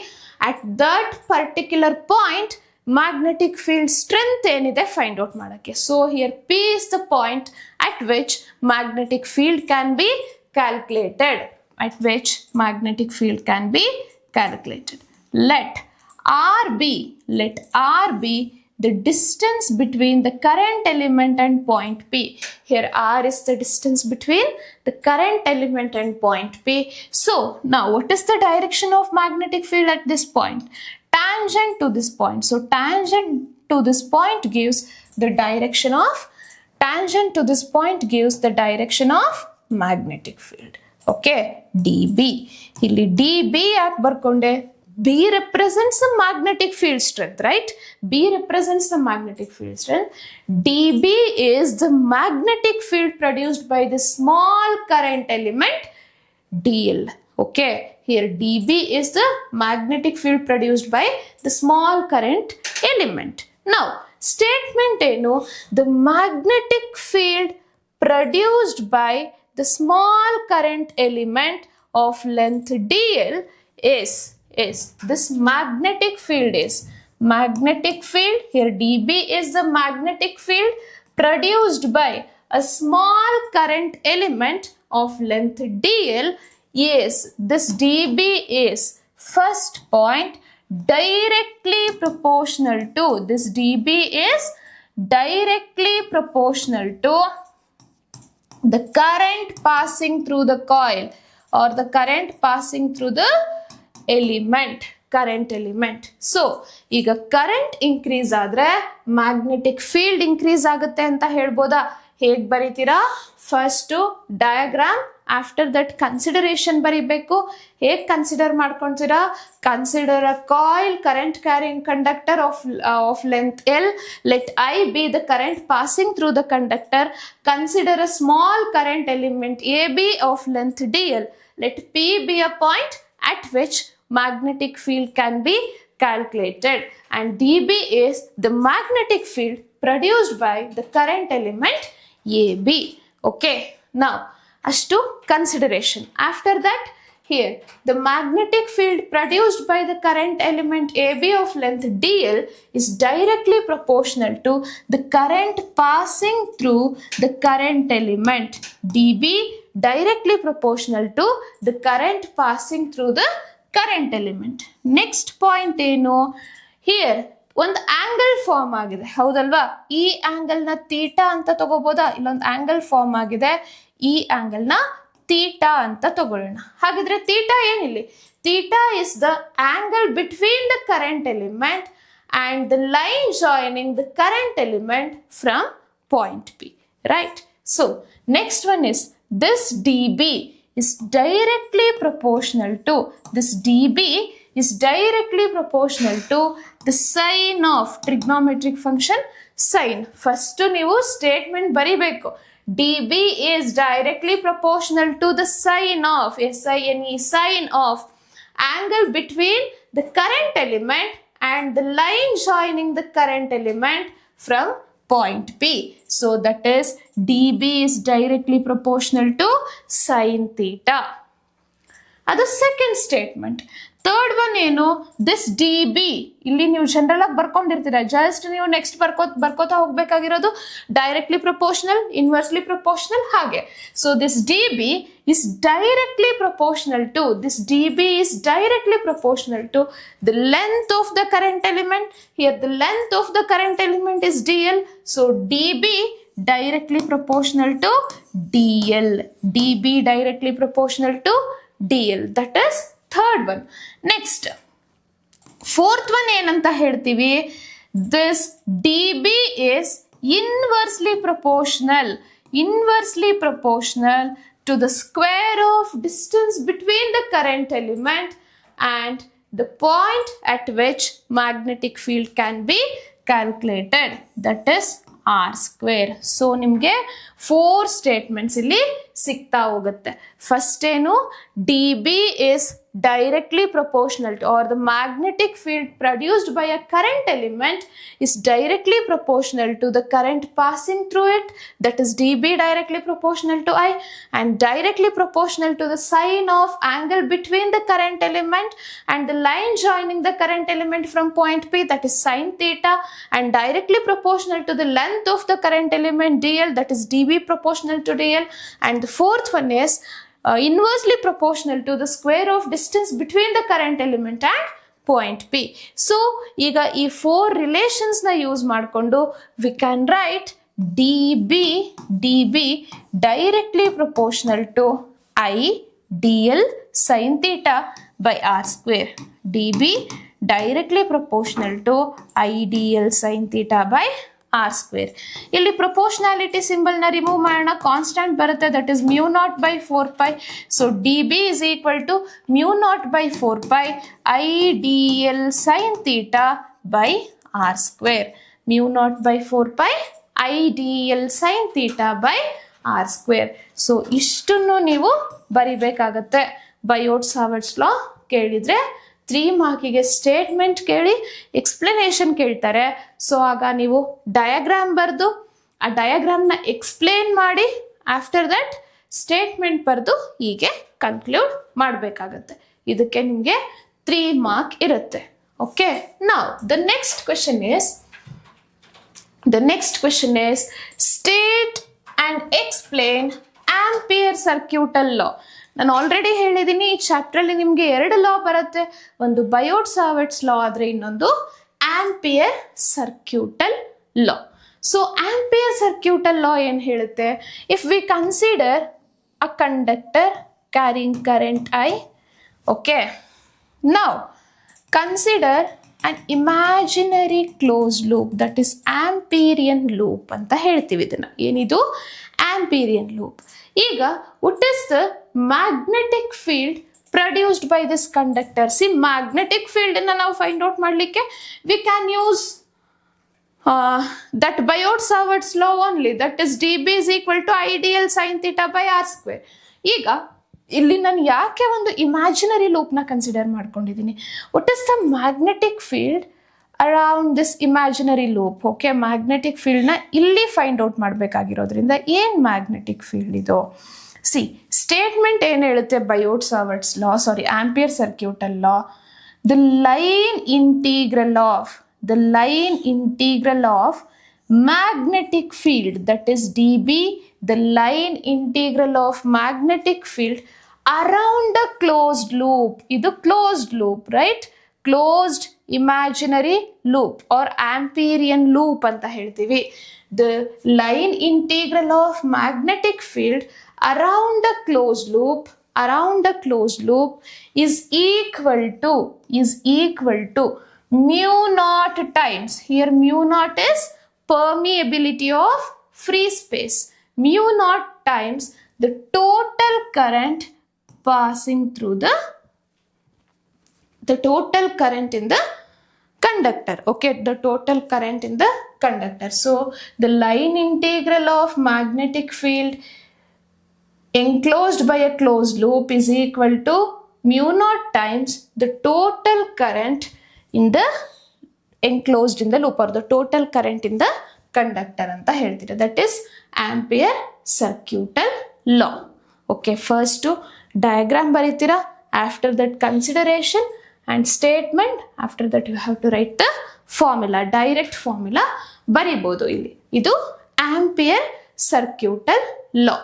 at that particular point magnetic field strength ಏನಿದೆ ಫೈಂಡ್ ಔಟ್ ಮಾಡೋಕ್ಕೆ. So here P is the point at which magnetic field can be calculated. At which magnetic field can be calculated. Let R be the distance between the current element and point P. Here R is the distance between the current element and point P. So now what is the direction of magnetic field at this point? Tangent to this point. So tangent to this point gives the direction of magnetic field. Okay, dB. ಇಲ್ಲಿ dB ಯಾಕೆ ಬರ್ಕೊಂಡೆ, B represents the magnetic field strength, right? B represents the magnetic field strength. dB is the magnetic field produced by the small current element DL. Okay, here dB is the magnetic field produced by the small current element. Now, statement ಏನು, the magnetic field produced by the small current element of length DL is is, this magnetic field is, magnetic field, here dB is the magnetic field produced by a small current element of length dl. Yes, this dB is first point directly proportional to, this dB is directly proportional to the current passing through the coil or the current passing through the element, current element. So ಈಗ current increase ಆದ್ರೆ magnetic field increase ಆಗುತ್ತೆ ಅಂತ ಹೇಳ್ಬೋದಾ? ಹೇಗ್ ಬರೀತೀರಾ? First diagram, after that consideration ಬರೀಬೇಕು. ಹೇಗ್ ಕನ್ಸಿಡರ್ ಮಾಡ್ಕೊಂತೀರಾ? Consider a coil current carrying conductor of length L. Let I be the current passing through the conductor. Consider a small current element AB of length dl. Let P be a point at which magnetic field can be calculated, and dB is the magnetic field produced by the current element AB. Okay, now ashtu consideration. After that, here the magnetic field produced by the current element AB of length dl is directly proportional to the current passing through the current element. dB directly proportional to the current passing through the current element. Next point ಏನು? here ಒಂದು ಆಂಗಲ್ ಫಾರ್ಮ್ ಆಗಿದೆ, ಹೌದಲ್ವಾ? ಈ ಆಂಗಲ್ ನ ಥೀಟಾ ಅಂತ ತಗೋಬೋದಾ? ಇಲ್ಲೊಂದು ಆಂಗಲ್ ಫಾರ್ಮ್ ಆಗಿದೆ, ಈ ಆಂಗಲ್ ನ ಥೀಟಾ ಅಂತ ತಗೊಳ್ಳೋಣ. ಹಾಗಿದ್ರೆ ಥೀಟಾ ಏನಿಲ್ಲಿ? Theta is the angle between the current element and the line joining the current element from point P, right? So next one is this dB is directly proportional to, this dB is directly proportional to the sine of trigonometric function sine. First ನೀವು statement ಬರಿಬೇಕು. dB is directly proportional to the sine of, S-I-N-E, sine of angle between the current element and the line joining the current element from point P. So that is dB is directly proportional to sine theta. ಅದು ಸೆಕೆಂಡ್ ಸ್ಟೇಟ್ಮೆಂಟ್. ಥರ್ಡ್ ಒನ್ ಏನು? ದಿಸ್ dB, ಇಲ್ಲಿ ನೀವು ಜನರಲ್ ಆಗಿ ಬರ್ಕೊಂಡಿರ್ತೀರಾ, ಜಸ್ಟ್ ನೀವು ನೆಕ್ಸ್ಟ್ ಬರ್ಕೋತಾ ಹೋಗ್ಬೇಕಾಗಿರೋದು ಡೈರೆಕ್ಟ್ಲಿ ಪ್ರಪೋರ್ಷನಲ್, ಇನ್ವರ್ಸ್ಲಿ ಪ್ರಪೋರ್ಷನಲ್, ಹಾಗೆ. So this dB is directly proportional to, this dB is directly proportional to the length of the current element. Here the length of the current element is dl, so dB directly proportional to dl, dB directly proportional to dl. That is third one. Next, fourth one ಏನಂತ ಹೇಳ್ತೀವಿ? this dB is inversely proportional to the square of distance between the current element and the point at which magnetic field can be calculated, that is r square. So ನಿಮಗೆ 4 ಸ್ಟೇಟ್ಮೆಂಟ್ಸ್ ಇಲ್ಲಿ ಸಿಗ್ತಾ ಹೋಗುತ್ತೆ. ಫಸ್ಟ್ ಏನು? dB is directly proportional to, or the magnetic field produced by a current element is directly proportional to the current passing through it, that is dB directly proportional to I, and directly proportional to the sine of angle between the current element and the line joining the current element from point P, that is sine theta, and directly proportional to the length of the current element dl, that is dB proportional to dl, and the fourth one is inversely proportional to the square of distance between the current element and point P. So ಈಗ ಈ 4 ರಿಲೇಷನ್ಸ್ ನ ಯೂಸ್ ಮಾಡಿಕೊಂಡು we can write dB directly proportional to I dl sin theta by r square. dB directly proportional to I dl sin theta by r square. ಇಲ್ಲಿ ಪ್ರಪೋರ್ಷನಾಲಿಟಿ ಸಿಂಬಲ್ ನ ರಿಮೂವ್ ಮಾಡೋಣ, ಕಾನ್ಸ್ಟೆಂಟ್ ಬರುತ್ತೆ, that is mu naught by 4 pi. So dB is equal to mu naught by 4 pi I dl sin theta by r square. mu naught by 4 pi I dl sin theta by r square. So ಇಷ್ಟನ್ನು ನೀವು ಬರಿಬೇಕಾಗತ್ತೆ. ಬಯೋಟ್ ಸಾವರ್ಟ್ಸ್ ಲಾ ಕೇಳಿದ್ರೆ 3 ಮಾರ್ಕಿಗೆ ಸ್ಟೇಟ್ಮೆಂಟ್ ಕೇಳಿ ಎಕ್ಸ್ಪ್ಲನೇಷನ್ ಕೇಳ್ತಾರೆ. ಸೊ ಆಗ ನೀವು ಡಯಾಗ್ರಾಮ್ ಬರೆದು ಆ ಡಯಾಗ್ರಾಮ್ನ ಎಕ್ಸ್ಪ್ಲೇನ್ ಮಾಡಿ ಆಫ್ಟರ್ ದಟ್ ಸ್ಟೇಟ್ಮೆಂಟ್ ಬರೆದು ಹೀಗೆ ಕನ್ಕ್ಲೂಡ್ ಮಾಡಬೇಕಾಗತ್ತೆ. ಇದಕ್ಕೆ ನಿಮಗೆ 3 ಮಾರ್ಕ್ ಇರುತ್ತೆ. Okay, now the next question is state and explain Ampere circuital law. ನಾನು ಆಲ್ರೆಡಿ ಹೇಳಿದ್ದೀನಿ, ಈ ಚಾಪ್ಟ್ರಲ್ಲಿ ನಿಮಗೆ 2 ಲಾ ಬರುತ್ತೆ, ಒಂದು ಬಯೋಟ್ ಸಾವರ್ಟ್ಸ್ ಲಾ ಆದರೆ ಇನ್ನೊಂದು Ampere circuital law. So Ampere circuital law ಏನು ಹೇಳುತ್ತೆ? If we consider a conductor carrying current I, okay, now consider an imaginary closed loop, that is Amperian loop ಅಂತ ಹೇಳ್ತೀವಿ. ಇದನ್ನ ಏನಿದು? Amperian loop. ಈಗ what is the magnetic field produced by this conductor? See, magnetic field ಅನ್ನ ನಾವು ಫೈಂಡ್ ಔಟ್ ಮಾಡಲಿಕ್ಕೆ we can use that Biot-Savart's law only, that is dB is equal to IDL sin theta by r square. ಈಗ ಇಲ್ಲಿ ನಾನು ಯಾಕೆ ಒಂದು ಇಮ್ಯಾಜಿನರಿ ಲೂಪ್ನ ಕನ್ಸಿಡರ್ ಮಾಡ್ಕೊಂಡಿದ್ದೀನಿ? What is the magnetic field around this imaginary loop? Okay, magnetic ಫೀಲ್ಡ್ನ ಇಲ್ಲಿ ಫೈಂಡ್ ಔಟ್ ಮಾಡಬೇಕಾಗಿರೋದ್ರಿಂದ ಏನು ಮ್ಯಾಗ್ನೆಟಿಕ್ ಫೀಲ್ಡ್ ಇದು? ಸಿ, ಸ್ಟೇಟ್ಮೆಂಟ್ ಏನು ಹೇಳುತ್ತೆ Biot Savart's law, sorry Ampere circuital law? The line integral of magnetic field, that is dB, the line integral of magnetic field around a closed loop. Idu closed loop, right? Closed imaginary loop or Amperian loop anta ಹೇಳ್ತೀವಿ. The line integral of magnetic field around a closed loop is equal to mu naught times, here mu naught is permeability of free space, mu naught times the total current passing through the total current in the conductor. Okay, the total current in the conductor. So the line integral of magnetic field enclosed by a closed loop is equal to mu naught times the total current in the enclosed in the loop or the total current in the conductor ಅಂತ ಹೇಳ್ತೀರಾ. That is Ampere circuital law. Okay, first diagram ಬರೀತೀರಾ, after that consideration and statement, after that you have to write the formula, direct formula ಬರೀಬಹುದು ಇಲ್ಲಿ. ಇದು Ampere circuital law.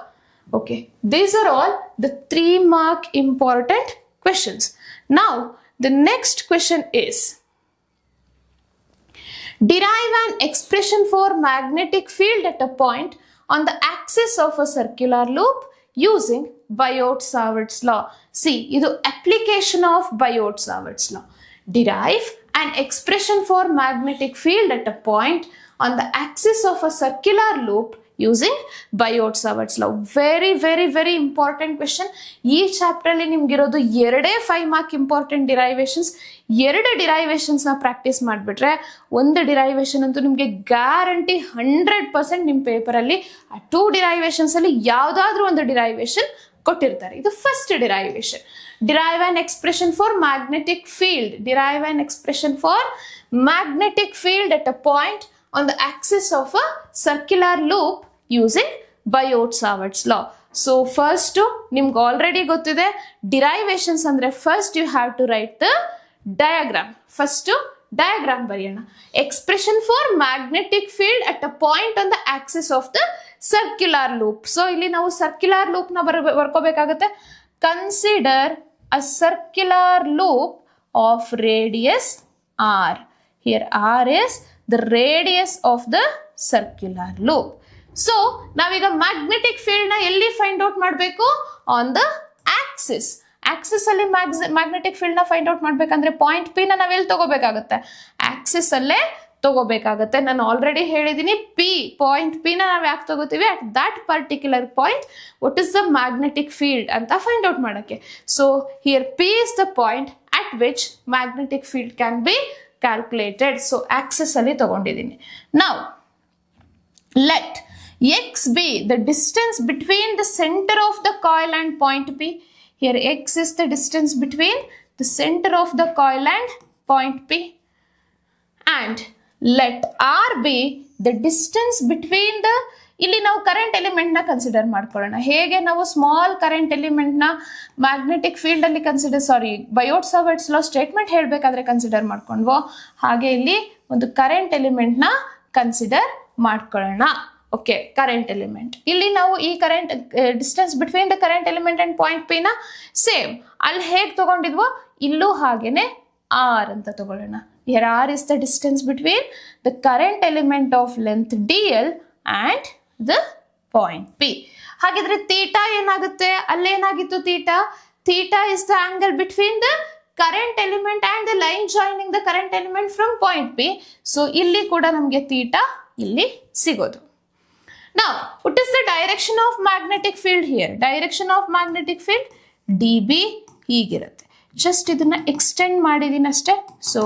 Okay, these are all the 3 mark important questions. Now the next question is, derive an expression for magnetic field at a point on the axis of a circular loop using Biot-Savart's law. See, idu application of Biot-Savart's law. Derive an expression for magnetic field at a point on the axis of a circular loop using Biot-Savart's law. Very, very, very important question. ಈ ಚಾಪ್ಟರ್ ಅಲ್ಲಿ ನಿಮ್ಗೆ ಇರೋದು 5 ಮಾರ್ಕ್ ಇಂಪಾರ್ಟೆಂಟ್ ಡಿರೈವೇಶನ್ಸ್. 2 ಡಿರೈವೇಶನ್ಸ್ ನ ಪ್ರಾಕ್ಟೀಸ್ ಮಾಡಿಬಿಟ್ರೆ ಒಂದು ಡಿರೈವೇಶನ್ ಅಂತೂ ನಿಮಗೆ ಗ್ಯಾರಂಟಿ 100% ನಿಮ್ಮ ಪೇಪರ್ ಅಲ್ಲಿ ಆ 2 ಡಿರೈವೇಶನ್ಸ್ ಅಲ್ಲಿ ಯಾವ್ದಾದ್ರು ಒಂದು ಡಿರೈವೇಶನ್ ಕೊಟ್ಟಿರ್ತಾರೆ. ಇದು first derivation. Derive on expression for magnetic field. Derive on expression for magnetic field at a point on the axis of a circular loop using Biot-Savart's law. So first ನಿಮ್ಗೆ ಆಲ್ರೆಡಿ ಗೊತ್ತಿದೆ ಡಿರೈವೇಶನ್ಸ್ ಅಂದ್ರೆ first you have to write the diagram. First diagram ಬರೆಯೋಣ. Expression for magnetic field at a point on the axis of the circular loop. So ಇಲ್ಲಿ ನಾವು ಸರ್ಕ್ಯುಲರ್ ಲೂಪ್ ನ ಬರ್ಕೋಬೇಕಾಗುತ್ತೆ. Consider a circular loop of radius r. Here r is the radius of the circular loop. So ನಾವೀಗ ಮ್ಯಾಗ್ನೆಟಿಕ್ ಫೀಲ್ಡ್ ನ ಎಲ್ಲಿ ಫೈಂಡ್ ಔಟ್ ಮಾಡಬೇಕು? On the Axis. ಆಕ್ಸಿಸ್ ಅಲ್ಲಿ ಮ್ಯಾಗ್ನೆಟಿಕ್ ಫೀಲ್ಡ್ ನ ಫೈಂಡ್ ಔಟ್ ಮಾಡ್ಬೇಕಂದ್ರೆ ಪಾಯಿಂಟ್ ಪಿ ನ ನಾವೆಲ್ಲಿ ತಗೋಬೇಕಾಗುತ್ತೆ? ಆಕ್ಸಿಸ್ ಅಲ್ಲೇ ತಗೋಬೇಕಾಗುತ್ತೆ. ನಾನು ಆಲ್ರೆಡಿ ಹೇಳಿದ್ದೀನಿ ಪಾಯಿಂಟ್ ಪಿ ನ ನಾವು ಯಾಕೆ ತಗೋತೀವಿ? At that particular point what is the magnetic field ಅಂತ ಫೈಂಡ್ ಔಟ್ ಮಾಡಕ್ಕೆ. So here P is the point at which magnetic field can be calculated. So Axis ಅಲ್ಲಿ ತಗೊಂಡಿದ್ದೀನಿ. Now let x be the distance between the center of the coil and point P. Here x is the distance between the center of the coil and point P. And let r be the distance between the ಇಲ್ಲಿ ನಾವು ಕರೆಂಟ್ ಎಲಿಮೆಂಟ್ ನ ಕನ್ಸಿಡರ್ ಮಾಡ್ಕೊಳ್ಳೋಣ. ಹೇಗೆ ನಾವು ಸ್ಮಾಲ್ ಕರೆಂಟ್ ಎಲಿಮೆಂಟ್ ನ ಮ್ಯಾಗ್ನೆಟಿಕ್ ಫೀಲ್ಡ್ ಅಲ್ಲಿ ಬಯೋಟ್ ಸಾವರ್ಟ್ಸ್ ಲಾ ಸ್ಟೇಟ್ಮೆಂಟ್ ಹೇಳ್ಬೇಕಾದ್ರೆ ಕನ್ಸಿಡರ್ ಮಾಡ್ಕೊಂಡ್ವೋ ಹಾಗೆ ಇಲ್ಲಿ ಒಂದು ಕರೆಂಟ್ ಎಲಿಮೆಂಟ್ ನ ಕನ್ಸಿಡರ್ ಮಾಡ್ಕೊಳ್ಳೋಣ. Okay, current element. ಇಲ್ಲಿ ನಾವು ಈ current distance between the current element and point P ನ ಸೇಮ್ ಅಲ್ಲಿ ಹೇಗೆ ತಗೊಂಡಿದ್ವೋ ಇಲ್ಲೂ ಹಾಗೇನೆ ಆರ್ ಅಂತ ತಗೊಳ್ಳೋಣ. Here r is the distance between the current element of length dl and the point P. ಹಾಗಿದ್ರೆ theta ಏನಾಗುತ್ತೆ? ಅಲ್ಲೇನಾಗಿತ್ತು theta? Theta is the angle between the current element and the line joining the current element from point P. So ಇಲ್ಲಿ ಕೂಡ ನಮಗೆ theta ಇಲ್ಲಿ ಸಿಗೋದು. Now, what is the direction of magnetic field here? Direction of magnetic field dB ಹೀಗಿರುತ್ತೆ. ಜಸ್ಟ್ ಇದನ್ನ ಎಕ್ಸ್ಟೆಂಡ್ ಮಾಡಿದೀನಿ ಅಷ್ಟೇ. ಸೊ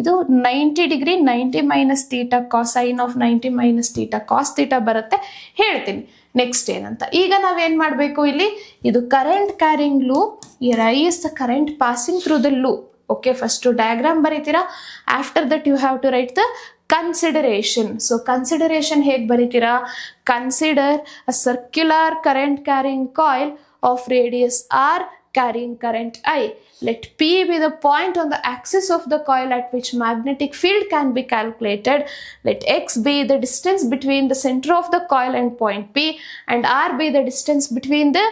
ಇದು 90 degree 90 minus theta cos sine of 90 minus theta cos theta ಬರುತ್ತೆ. ಹೇಳ್ತೀನಿ ನೆಕ್ಸ್ಟ್ ಏನಂತ. ಈಗ ನಾವೇನ್ ಮಾಡಬೇಕು, ಇಲ್ಲಿ ಇದು current carrying loop, here I is the current passing through the loop. Okay, first diagram ಬರೀತೀರಾ. After that you have to write the consideration. So consideration ಹೇಗೆ ಬರೀತೀರಾ? Consider a circular current carrying coil of radius r carrying current I. Let P be the point on the axis of the coil at which magnetic field can be calculated. Let X be the distance between the center of the coil and point P, and R be the distance between the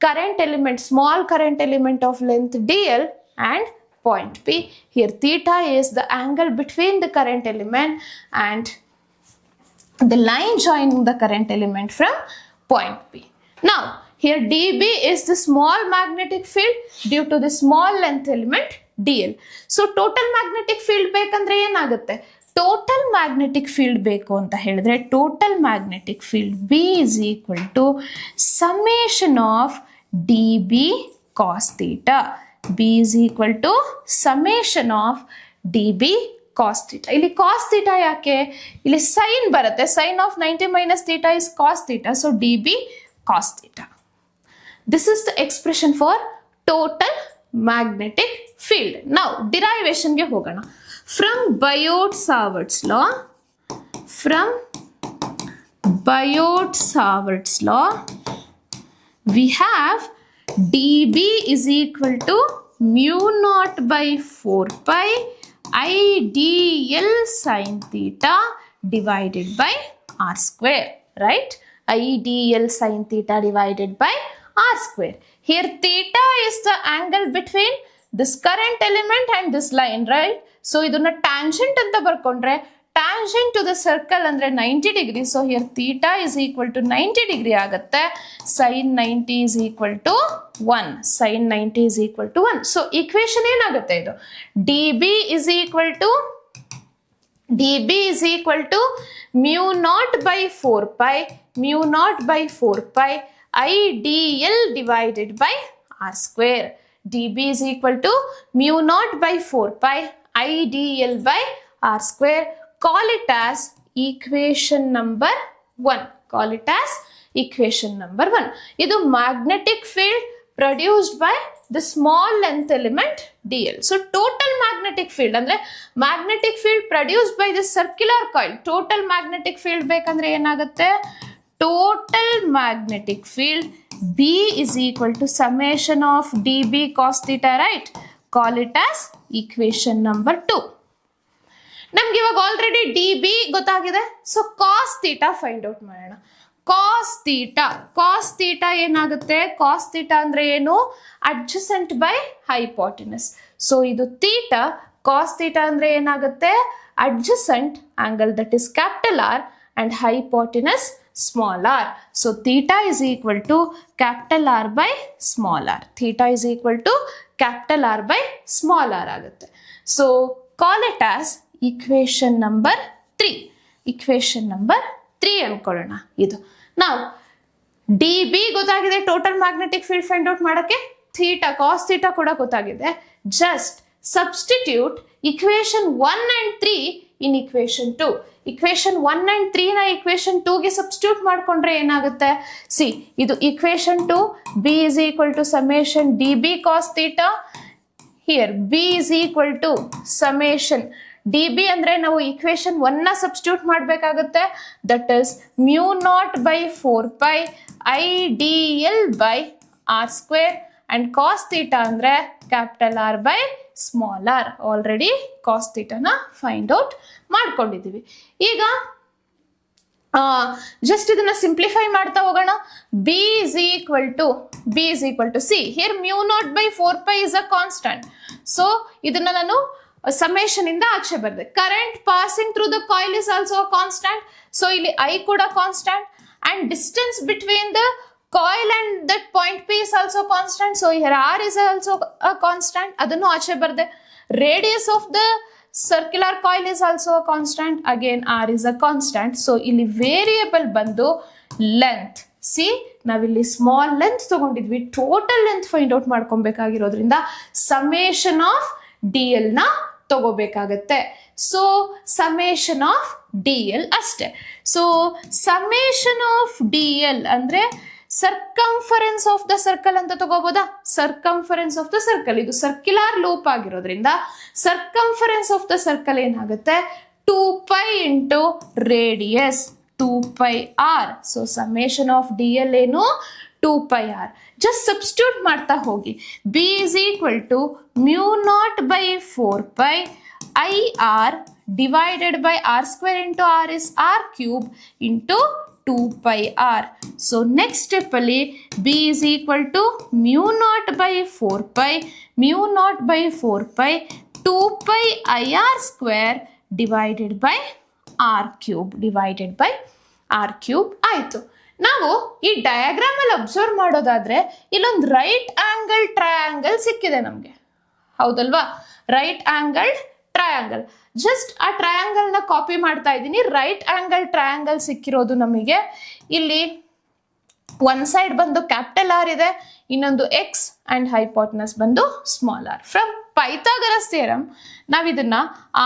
current element, small current element of length dl and point P. Here theta is the angle between the current element and the line joining the current element from point P. Now, here dB is the small magnetic field due to the small length element dl. So total magnetic field ಬೇಕಂದ್ರೆ ಏನಾಗುತ್ತೆ? ಟೋಟಲ್ ಮ್ಯಾಗ್ನೆಟಿಕ್ ಫೀಲ್ಡ್ ಬೇಕು ಅಂತ ಹೇಳಿದ್ರೆ total magnetic field B is equal to summation of dB cos theta. B is equal to summation of dB cos theta. ಇಲ್ಲಿ cos theta ಯಾಕೆ? ಇಲ್ಲಿ sin ಬರುತ್ತೆ. sin of 90 minus theta is cos theta. So dB cos theta. This is the expression for total magnetic field. Now, derivation ಗೆ ಹೋಗೋಣ. From Biot-Savart's law, we have dB is equal to mu naught by 4 pi I dl sin theta divided by r square, right? I dl sin theta divided by r square. Here theta is the angle between this current element and this line, right? So iduna tangent anta barkondre tangent to the circle andre 90 degree. So here theta is equal to 90 degree agutte. Sin 90 is equal to 1. Sin 90 is equal to 1. So equation enagutte idu? dB is equal to mu naught by 4 pi I dl divided by r square. dB is equal to mu naught by 4 pi I dl by r square. Call it as equation number 1. Call it as equation number 1. Idu magnetic field produced by the small length element dl. So total magnetic field andre magnetic field produced by this circular coil. Total magnetic field bekandre enagutte? Total magnetic field B is equal to summation of dB cos theta, right? Call it as equation number 2. ನಮ್ಗೆ ಇವಾಗ ಆಲ್ರೆಡಿ dB ಗೊತ್ತಾಗಿದೆ. So cos theta find out ಮಾಡೋಣ. cos theta ಏನಾಗುತ್ತೆ? cos theta ಅಂದ್ರೆ ಏನು? adjacent by hypotenuse. ಸೊ ಇದು theta, cos theta ಅಂದ್ರೆ ಏನಾಗುತ್ತೆ? adjacent angle, that is capital R, and hypotenuse small r. So theta is equal to capital R by small r. Theta is equal to capital R by small r ಆಗುತ್ತೆ. So call it as equation number 3. Equation number 3 ಅನ್ಕೊಳ್ಳೋಣ ಇದು. Now dB ಗೊತ್ತಾಗಿದೆ total magnetic field find out ಮಾಡಕ್ಕೆ. ಥೀಟಾ ಕಾಸ್ ಥೀಟಾ ಕೂಡ ಗೊತ್ತಾಗಿದೆ. Just substitute equation 1 and 3 in equation 2. equation 1 and 3 ನ equation 2 ಗೆ ಸಬ್ಸ್ಟಿಟ್ಯೂಟ್ ಮಾಡ್ಕೊಂಡ್ರೆ ಏನಾಗುತ್ತೆ? ಸಿ ಇದು equation 2 B is equal to summation dB cos theta. Here B is equal to summation d B ಅಂದ್ರೆ ನಾವು ಇಕ್ವೇಶನ್ 1 ನ ಸಬ್ಸ್ಟಿಟ್ಯೂಟ್ ಮಾಡಬೇಕಾಗುತ್ತೆ. That is mu naught by 4 pi I dl by r square and cos theta ಅಂದ್ರೆ capital R by small r. Already cos ಥೀಟಾನ ಫೈಂಡ್ ಔಟ್ ಮಾಡ್ಕೊಂಡಿದ್ದೀವಿ. ಈಗ ಜಸ್ಟ್ ಇದನ್ನ ಸಿಂಪ್ಲಿಫೈ ಮಾಡ್ತಾ ಹೋಗೋಣ. b is equal to see here mu naught by 4 pi is a constant. So ಇದನ್ನ ನಾನು ಸಮೇಶನ್ ಇಂದ ಆಚೆ ಬರ್ದೆ. Current passing through the coil is also a constant. So ಇಲ್ಲಿ I ಕೂಡ constant and distance between the coil and that point P is also constant. So here R is also a constant. Adannu ಆಚೆ ಬರ್ದೆ. Radius of the circular coil is also a constant. Again R is a constant. So ಇಲ್ಲಿ variable ಬಂದು length. See ನಾವಿಲ್ಲಿ small length ತಗೊಂಡಿದ್ವಿ. Total length find out ಮಾಡ್ಕೊಬೇಕಾಗಿರೋದ್ರಿಂದ summation of DL ನ ತಗೋಬೇಕಾಗತ್ತೆ. So summation of D L ಅಷ್ಟೇ. So summation of D L ಅಂದ್ರೆ ಸರ್ಕಂಫರೆನ್ಸ್ ಆಫ್ ದ ಸರ್ಕಲ್ ಅಂತ ತಗೋಬೋದಾ? ಸರ್ಕಂಫರೆನ್ಸ್ ಆಫ್ ದ ಸರ್ಕಲ್ ಇದು ಸರ್ಕ್ಯುಲರ್ ಲೂಪ್ ಆಗಿರೋದ್ರಿಂದ ಸರ್ಕಂಫರೆನ್ಸ್ ಆಫ್ ದ ಸರ್ಕಲ್ ಏನಾಗುತ್ತೆ 2 pi into radius 2 pi r. So summation of D L ಏನು 2 pi r. ಜಸ್ಟ್ ಸಬ್ಸ್ಟಿಟ್ಯೂಟ್ ಮಾಡ್ತಾ ಹೋಗಿ. B is equal to mu naught by 4 pi IR divided by r square into r is r cube into 2 pi r. So next step ali b is equal to mu naught by 4 pi 2 pi IR square divided by r cube ಆಯ್ತು. ನಾವು ಈ ಡಯಾಗ್ರಾಮ್ ಅಲ್ಲಿ ಅಬ್ಸರ್ವ್ ಮಾಡೋದಾದ್ರೆ ಇಲ್ಲೊಂದು ರೈಟ್ ಆಂಗಲ್ ಟ್ರಯಾಂಗಲ್ ಸಿಕ್ಕಿದೆ ನಮ್ಗೆ, ಹೌದಲ್ವಾ? Right angle triangle. ಜಸ್ಟ್ ಆ ಟ್ರಯಾಂಗಲ್ ನ ಕಾಪಿ ಮಾಡ್ತಾ ಇದ್ದೀನಿ. ರೈಟ್ ಆಂಗಲ್ ಟ್ರಯಾಂಗಲ್ ಸಿಕ್ಕಿರೋದು ನಮಗೆ ಇಲ್ಲಿ ಒನ್ ಸೈಡ್ ಬಂದು ಕ್ಯಾಪಿಟಲ್ ಆರ್ ಇದೆ, ಇನ್ನೊಂದು ಎಕ್ಸ್ ಅಂಡ್ ಹೈಪೋಟನಸ್ ಬಂದು small R. From Pythagoras theorem ನಾವಿದನ್ನ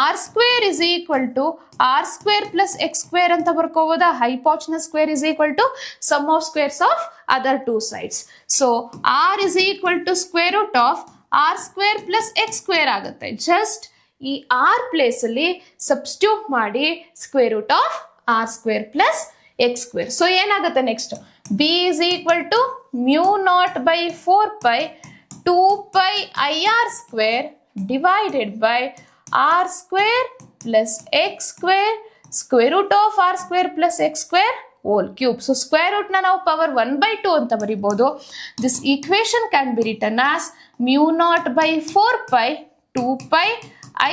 R square is equal to R square plus X square ಅಂತ ಬರ್ಕೋಬೋದಾ? Hypotenuse square is equal to sum of squares of other two sides. So R is equal to square root of R square plus X square ಆಗುತ್ತೆ. ಜಸ್ಟ್ ಈ ಆರ್ ಪ್ಲೇಸ್ ಅಲ್ಲಿ ಸಬ್ಸ್ಟಿಟ್ಯೂಟ್ ಮಾಡಿ square root of R square plus X square. So ಏನಾಗುತ್ತೆ next? B is equal to mu naught by 4 pi 2 pi IR square divided by R square plus X square square root of R square plus X square whole cube. So square root ನ ನಾವು ಪವರ್ 1/2 ಅಂತ ಬರಿಬಹುದು. This equation can be written as mu naught by 4 pi 2 pi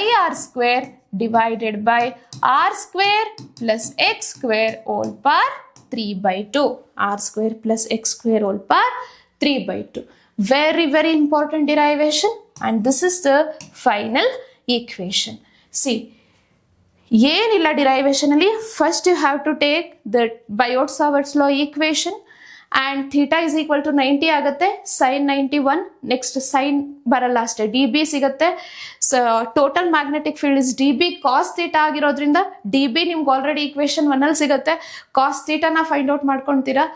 IR square divided by R square plus X square whole power 3/2. R square plus X square whole power 3/2. Very, very important derivation, and this is the final equation. See, ಏನಿಲ್ಲ ಡಿರೈವೇಶನ್ ಅಲ್ಲಿ first you have to take the Biot Savart's law equation and theta is equal to 90 ಆಗುತ್ತೆ, sin 91. ನೆಕ್ಸ್ಟ್ ಸೈನ್ ಬರಲ್ಲ ಅಷ್ಟೇ, ಡಿ ಬಿ ಸಿಗುತ್ತೆ. Total magnetic field is d B cos theta ಆಗಿರೋದ್ರಿಂದ ಡಿ ಬಿ ನಿಮ್ಗೆ ಆಲ್ರೆಡಿ ಈಕ್ವೇಶನ್ 1 ಅಲ್ಲಿ ಸಿಗುತ್ತೆ. ಕಾಸ್ ಥೀಟಾನ ಫೈಂಡ್ ಔಟ್ ಮಾಡ್ಕೊಳ್ತೀರಾ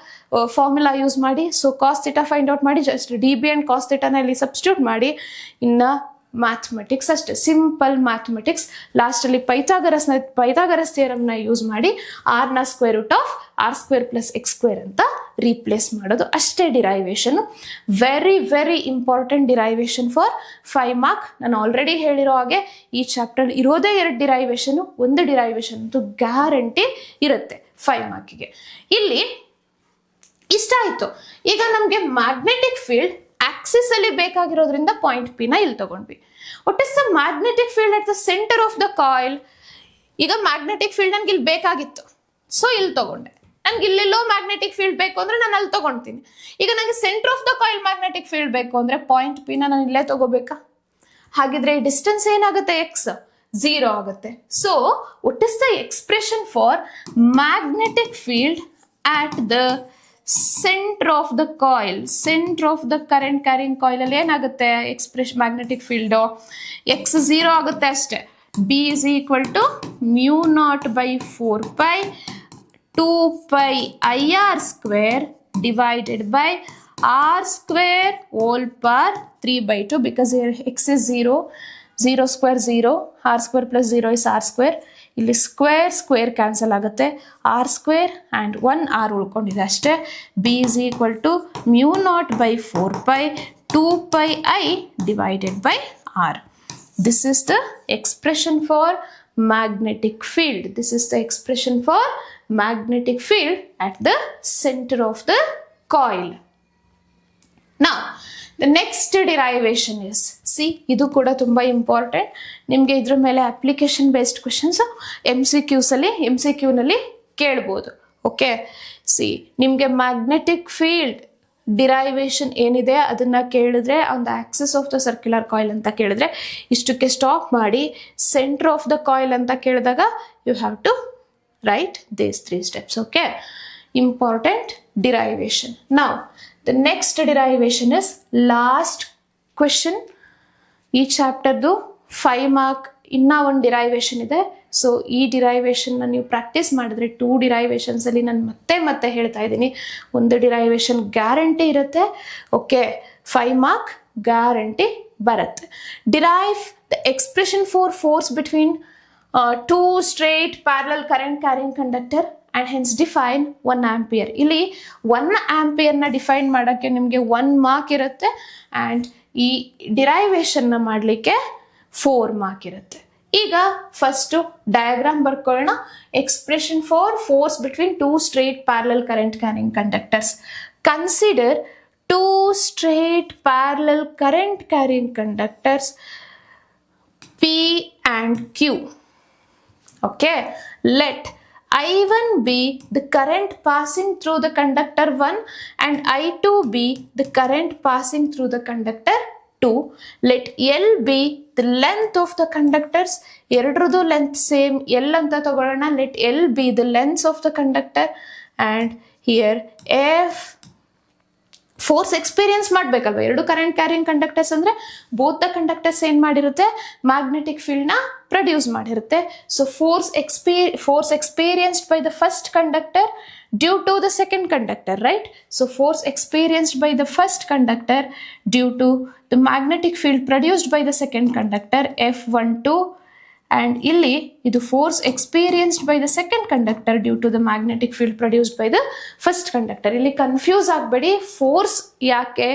ಫಾರ್ಮುಲಾ ಯೂಸ್ ಮಾಡಿ. So cos theta find out ಮಾಡಿ, just d B and cos ಥೀಟಾನ ಇಲ್ಲಿ ಸಬ್ಸ್ಟಿಟ್ಯೂಟ್ ಮಾಡಿ. ಇನ್ನು ಮ್ಯಾಥಮೆಟಿಕ್ಸ್ ಅಷ್ಟೇ, ಸಿಂಪಲ್ ಮ್ಯಾಥಮೆಟಿಕ್ಸ್. ಲಾಸ್ಟ್ ಅಲ್ಲಿ ಪೈಥಾಗರಸ್ ಥಿಯರಮ್ ನ ಯೂಸ್ ಮಾಡಿ ಆರ್ ನ square root of R square plus X square ಅಂತ ರೀಪ್ಲೇಸ್ ಮಾಡೋದು ಅಷ್ಟೇ derivation. Very very important derivation for 5 mark. ನಾನು ಆಲ್ರೆಡಿ ಹೇಳಿರೋ ಹಾಗೆ ಈ ಚಾಪ್ಟರ್ ಇರೋದೇ 2 ಡಿರೈವೇಶನ್, ಒಂದು ಡಿರೈವೇಶನ್ ಅಂತೂ ಗ್ಯಾರಂಟಿ ಇರುತ್ತೆ 5 ಮಾರ್ಕಿಗೆ. ಇಲ್ಲಿ ಇಷ್ಟ ಆಯ್ತು. ಈಗ ನಮ್ಗೆ ಮ್ಯಾಗ್ನೆಟಿಕ್ ಫೀಲ್ಡ್ ಆಕ್ಸಿಸ್ ಅಲ್ಲಿ ಬೇಕಾಗಿರೋದ್ರಿಂದ ಪಾಯಿಂಟ್ ಪಿ ನ ಇಲ್ಲಿ ತಗೊಂಡ್ವಿ. What is the magnetic field at the centre of the coil? ಈಗ ಮ್ಯಾಗ್ನೆಟಿಕ್ ಫೀಲ್ಡ್ ನನ್ಗೆ ಇಲ್ಲಿ ಬೇಕಾಗಿತ್ತು, ಸೊ ಇಲ್ಲಿ ತಗೊಂಡೆ. ನನ್ಗೆ ಇಲ್ಲೆಲ್ಲೋ ಮ್ಯಾಗ್ನೆಟಿಕ್ ಫೀಲ್ಡ್ ಬೇಕು ಅಂದ್ರೆ ನಾನು ಅಲ್ಲಿ ತಗೊಳ್ತೀನಿ. ಈಗ ನನಗೆ centre of the coil magnetic field ಬೇಕು ಅಂದ್ರೆ ಪಾಯಿಂಟ್ ಪಿ ನ ನಾನು ಇಲ್ಲೇ ತಗೋಬೇಕಾ? ಹಾಗಿದ್ರೆ ಡಿಸ್ಟೆನ್ಸ್ ಏನಾಗುತ್ತೆ? ಎಕ್ಸ್ 0 ಆಗುತ್ತೆ. So what is the expression for magnetic field at the center of the coil, center of the current carrying coil ಅಲ್ಲಿ ಏನಾಗುತ್ತೆ ಎಕ್ಸ್ಪ್ರೆಷನ್ ಮ್ಯಾಗ್ನೆಟಿಕ್ ಫೀಲ್ಡ್? ಎಕ್ಸ್ 0 ಆಗುತ್ತೆ ಅಷ್ಟೇ. B is equal to mu naught by 4 pi 2 pi IR square divided by r square whole power 3/2 because here x is 0, 0 square 0, r square plus 0 is r square. ಇಲ್ಲಿ ಸ್ಕ್ವೇರ್ ಕ್ಯಾನ್ಸಲ್ ಆಗುತ್ತೆ, r square and 1 r ಉಳ್ಕೊಂಡಿದೆ ಅಷ್ಟೇ. b is equal to mu naught by 4 pi 2 pi I divided by r. This is the expression for magnetic field. This is the expression for magnetic field at the center of the coil. Now the next derivation is, see, ಇದು ಕೂಡ ತುಂಬಾ ಇಂಪಾರ್ಟೆಂಟ್. ನಿಮಗೆ ಇದ್ರ ಮೇಲೆ ಅಪ್ಲಿಕೇಶನ್ ಬೇಸ್ಡ್ ಕ್ವೆಶನ್ಸ್ MCQ ನಲ್ಲಿ ಕೇಳ್ಬೋದು. ಓಕೆ, ಸಿ ನಿಮಗೆ ಮ್ಯಾಗ್ನೆಟಿಕ್ ಫೀಲ್ಡ್ ಡಿರೈವೇಶನ್ ಏನಿದೆ ಅದನ್ನ ಕೇಳಿದ್ರೆ on the axis of the circular coil ಅಂತ ಕೇಳಿದ್ರೆ ಇಷ್ಟಕ್ಕೆ ಸ್ಟಾಪ್ ಮಾಡಿ ಸೆಂಟರ್ ಆಫ್ ದ ಕಾಯಿಲ್ ಅಂತ ಕೇಳಿದಾಗ you have to write these 3 steps. Okay, important derivation. Now the next derivation is last question. ಈ ಚಾಪ್ಟರ್ದು 5 ಮಾರ್ಕ್ ಇನ್ನ ಒಂದು ಡಿರೈವೇಶನ್ ಇದೆ. ಸೊ ಈ ಡಿರೈವೇಶನ್ ನೀವು ಪ್ರಾಕ್ಟೀಸ್ ಮಾಡಿದ್ರೆ 2 ಡಿರೈವೇಶನ್ಸ್ ಅಲ್ಲಿ ನಾನು ಮತ್ತೆ ಹೇಳ್ತಾ ಇದ್ದೀನಿ, ಒಂದು ಡಿರೈವೇಶನ್ ಗ್ಯಾರಂಟಿ ಇರುತ್ತೆ. ಓಕೆ, 5 ಮಾರ್ಕ್ ಗ್ಯಾರಂಟಿ ಬರುತ್ತೆ. Derive the expression for force between 2 straight parallel current carrying conductor and hence define 1 ampere. ಇಲ್ಲಿ 1 ampere ನ ಡಿಫೈನ್ ಮಾಡೋಕ್ಕೆ ನಿಮಗೆ 1 ಮಾರ್ಕ್ ಇರುತ್ತೆ and ಈ ಡಿರೈವೇಶನ್ ನ ಮಾಡಲಿಕ್ಕೆ 4 ಮಾರ್ಕ್ ಇರುತ್ತೆ. ಈಗ ಫಸ್ಟ್ ಡಯಾಗ್ರಾಮ್ ಬರ್ಕೊಳ್ಳೋಣ. Expression for force between 2 straight parallel current carrying conductors. Consider 2 straight parallel current carrying conductors P and Q. Okay, let I1 be the current passing through the conductor 1 and I2 be the current passing through the conductor 2. Let L be the length of the conductors. ಎರಡರದು ಲೆಂತ್ ಸೇಮ್ L ಅಂತ ತಗೊಳ್ಳೋಣ. Let L be the length of the conductor and here F force experience ಮಾಡಬೇಕಲ್ವ. ಎರಡು ಕರೆಂಟ್ ಕ್ಯಾರಿಂಗ್ ಕಂಡಕ್ಟರ್ಸ್ ಅಂದ್ರೆ ಬೋತ್ ದ ಕಂಡಕ್ಟರ್ಸ್ ಏನ್ ಮಾಡಿರುತ್ತೆ, ಮ್ಯಾಗ್ನೆಟಿಕ್ ಫೀಲ್ಡ್ ನ ಪ್ರೊಡ್ಯೂಸ್ ಮಾಡಿರುತ್ತೆ. So force experienced by the first conductor due to the second conductor, right? So force experienced by the first conductor due to the magnetic field produced by the second conductor F12. and ಇಲ್ಲಿ ಇದು force experienced by the second conductor due to the magnetic field produced by the first conductor. ಇಲ್ಲಿ ಕನ್ಫ್ಯೂಸ್ ಆಗಬೇಡಿ. ಫೋರ್ಸ್ ಯಾಕೆ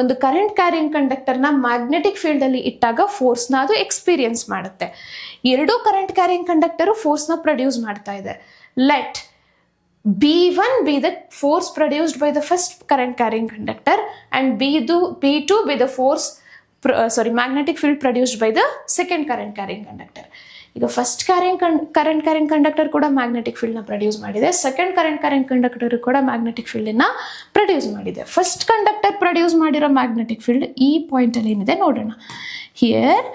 ಒಂದು ಕರೆಂಟ್ ಕ್ಯಾರಿಂಗ್ ಕಂಡಕ್ಟರ್ನ ಮ್ಯಾಗ್ನೆಟಿಕ್ ಫೀಲ್ಡ್ ಅಲ್ಲಿ ಇಟ್ಟಾಗ ಫೋರ್ಸ್ನ ಅದು ಎಕ್ಸ್ಪೀರಿಯನ್ಸ್ ಮಾಡುತ್ತೆ. ಎರಡೂ ಕರೆಂಟ್ ಕ್ಯಾರಿಂಗ್ ಕಂಡಕ್ಟರ್ ಫೋರ್ಸ್ನ ಪ್ರೊಡ್ಯೂಸ್ ಮಾಡ್ತಾ ಇದೆ. Let B1 be the force produced by the first current carrying conductor and B2 be the force magnetic field produced by the second current carrying conductor. ಈಗ ಫಸ್ಟ್ ಕರೆಂಟ್ ಕ್ಯಾರಿಂಗ್ ಕಂಡಕ್ಟರ್ ಕೂಡ ಮ್ಯಾಗ್ನೆಟಿಕ್ ಫೀಲ್ಡ್ ನ ಪ್ರೊಡ್ಯೂಸ್ ಮಾಡಿದೆ, ಸೆಕೆಂಡ್ ಕರೆಂಟ್ ಕ್ಯಾರಿಂಗ್ ಕಂಡಕ್ಟರ್ ಕೂಡ ಮ್ಯಾಗ್ನೆಟಿಕ್ ಫೀಲ್ಡ್ ನ ಪ್ರೊಡ್ಯೂಸ್ ಮಾಡಿದೆ. ಫಸ್ಟ್ ಕಂಡಕ್ಟರ್ ಪ್ರೊಡ್ಯೂಸ್ ಮಾಡಿರೋ ಮ್ಯಾಗ್ನೆಟಿಕ್ ಫೀಲ್ಡ್ ಈ ಪಾಯಿಂಟ್ ಅಲ್ಲಿ ಏನಿದೆ ನೋಡೋಣ. ಹಿಯರ್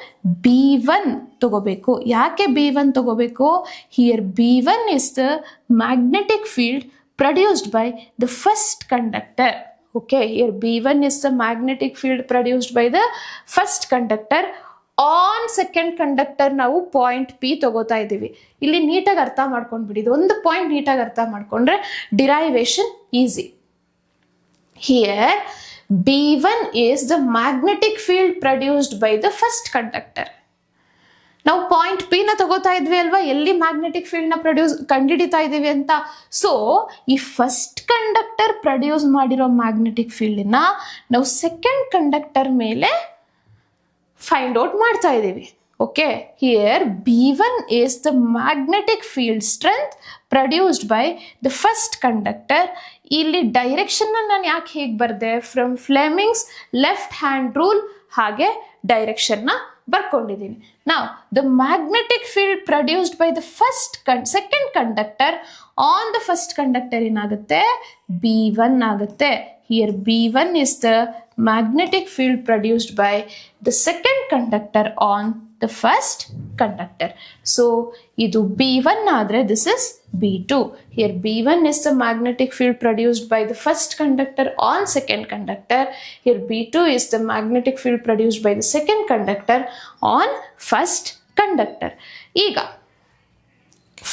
B1 ತಗೋಬೇಕು. ಯಾಕೆ B1 ತಗೋಬೇಕು? Here B1 is the magnetic field produced by the first conductor. Okay, here B1 is the magnetic field produced by the first conductor. On second conductor ನಾವು ಪಾಯಿಂಟ್ P ತಗೋತಾ ಇದ್ದೀವಿ. ಇಲ್ಲಿ ನೀಟಾಗಿ ಅರ್ಥ ಮಾಡ್ಕೊಂಡ್ಬಿಡಿ. ಇದು ಒಂದು ಪಾಯಿಂಟ್ ನೀಟಾಗಿ ಅರ್ಥ ಮಾಡ್ಕೊಂಡ್ರೆ derivation easy. Here B1 is the magnetic field produced by the first conductor. ನಾವು ಪಾಯಿಂಟ್ P ನ ತಗೋತಾ ಇದ್ವಿ ಅಲ್ವಾ, ಎಲ್ಲಿ ಮ್ಯಾಗ್ನೆಟಿಕ್ ಫೀಲ್ಡ್ ನ ಕಂಡುಹಿಡಿತಾ ಇದೀವಿ ಅಂತ. ಸೊ ಈ ಫಸ್ಟ್ ಕಂಡಕ್ಟರ್ ಪ್ರೊಡ್ಯೂಸ್ ಮಾಡಿರೋ ಮ್ಯಾಗ್ನೆಟಿಕ್ ಫೀಲ್ಡ್ ನ ನಾವು ಸೆಕೆಂಡ್ ಕಂಡಕ್ಟರ್ ಮೇಲೆ ಫೈಂಡ್ ಔಟ್ ಮಾಡ್ತಾ ಇದೀವಿ. Okay, here B1 is the magnetic field strength produced by the first conductor. ಇಲ್ಲಿ ಡೈರೆಕ್ಷನ್ ನಾನು ಯಾಕೆ ಹೇಗೆ ಬರ್ದೆ, from Fleming's left hand rule ಹಾಗೆ ಡೈರೆಕ್ಷನ್ ನ ಬರ್ಕೊಂಡಿದ್ದೀನಿ. Now the magnetic field produced by the second conductor on the first conductor ಏನಾಗುತ್ತೆ, B1 ಆಗುತ್ತೆ. Here B1 is the magnetic field produced by the second conductor on the first conductor. So ಇದು B1 ಆದ್ರೆ this is B2. Here B1 is the magnetic field produced by the first conductor on second conductor. Here B2 is the magnetic field produced by the second conductor on first conductor. ಈಗ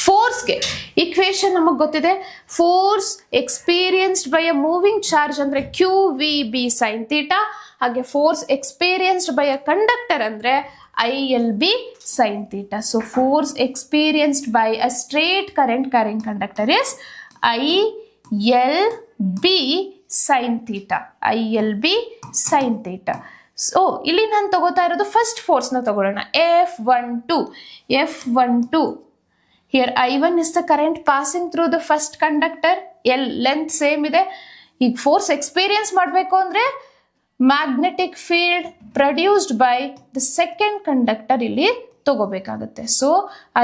ಫೋರ್ಸ್ಗೆ ಇಕ್ವೇಶನ್ ನಮಗೆ ಗೊತ್ತಿದೆ, force experienced by a moving charge ಅಂದ್ರೆ Q V B sine theta, ಹಾಗೆ force experienced by a conductor ಅಂದ್ರೆ ILB sin theta. So force experienced by a straight current carrying conductor is ILB sin theta. ILB sin theta. So ಇಲ್ಲಿ ನಾನು ತಗೋತಾ ಇರೋದು ಫಸ್ಟ್ ಫೋರ್ಸ್ನ ತಗೊಳ್ಳೋಣ, F12. Here I1 is the current passing through the first conductor. L length same ಇದೆ. ಈಗ ಫೋರ್ಸ್ ಎಕ್ಸ್ಪೀರಿಯನ್ಸ್ ಮಾಡಬೇಕು ಅಂದ್ರೆ magnetic field produced by the second conductor ಇಲ್ಲಿ ತಗೋಬೇಕಾಗುತ್ತೆ. So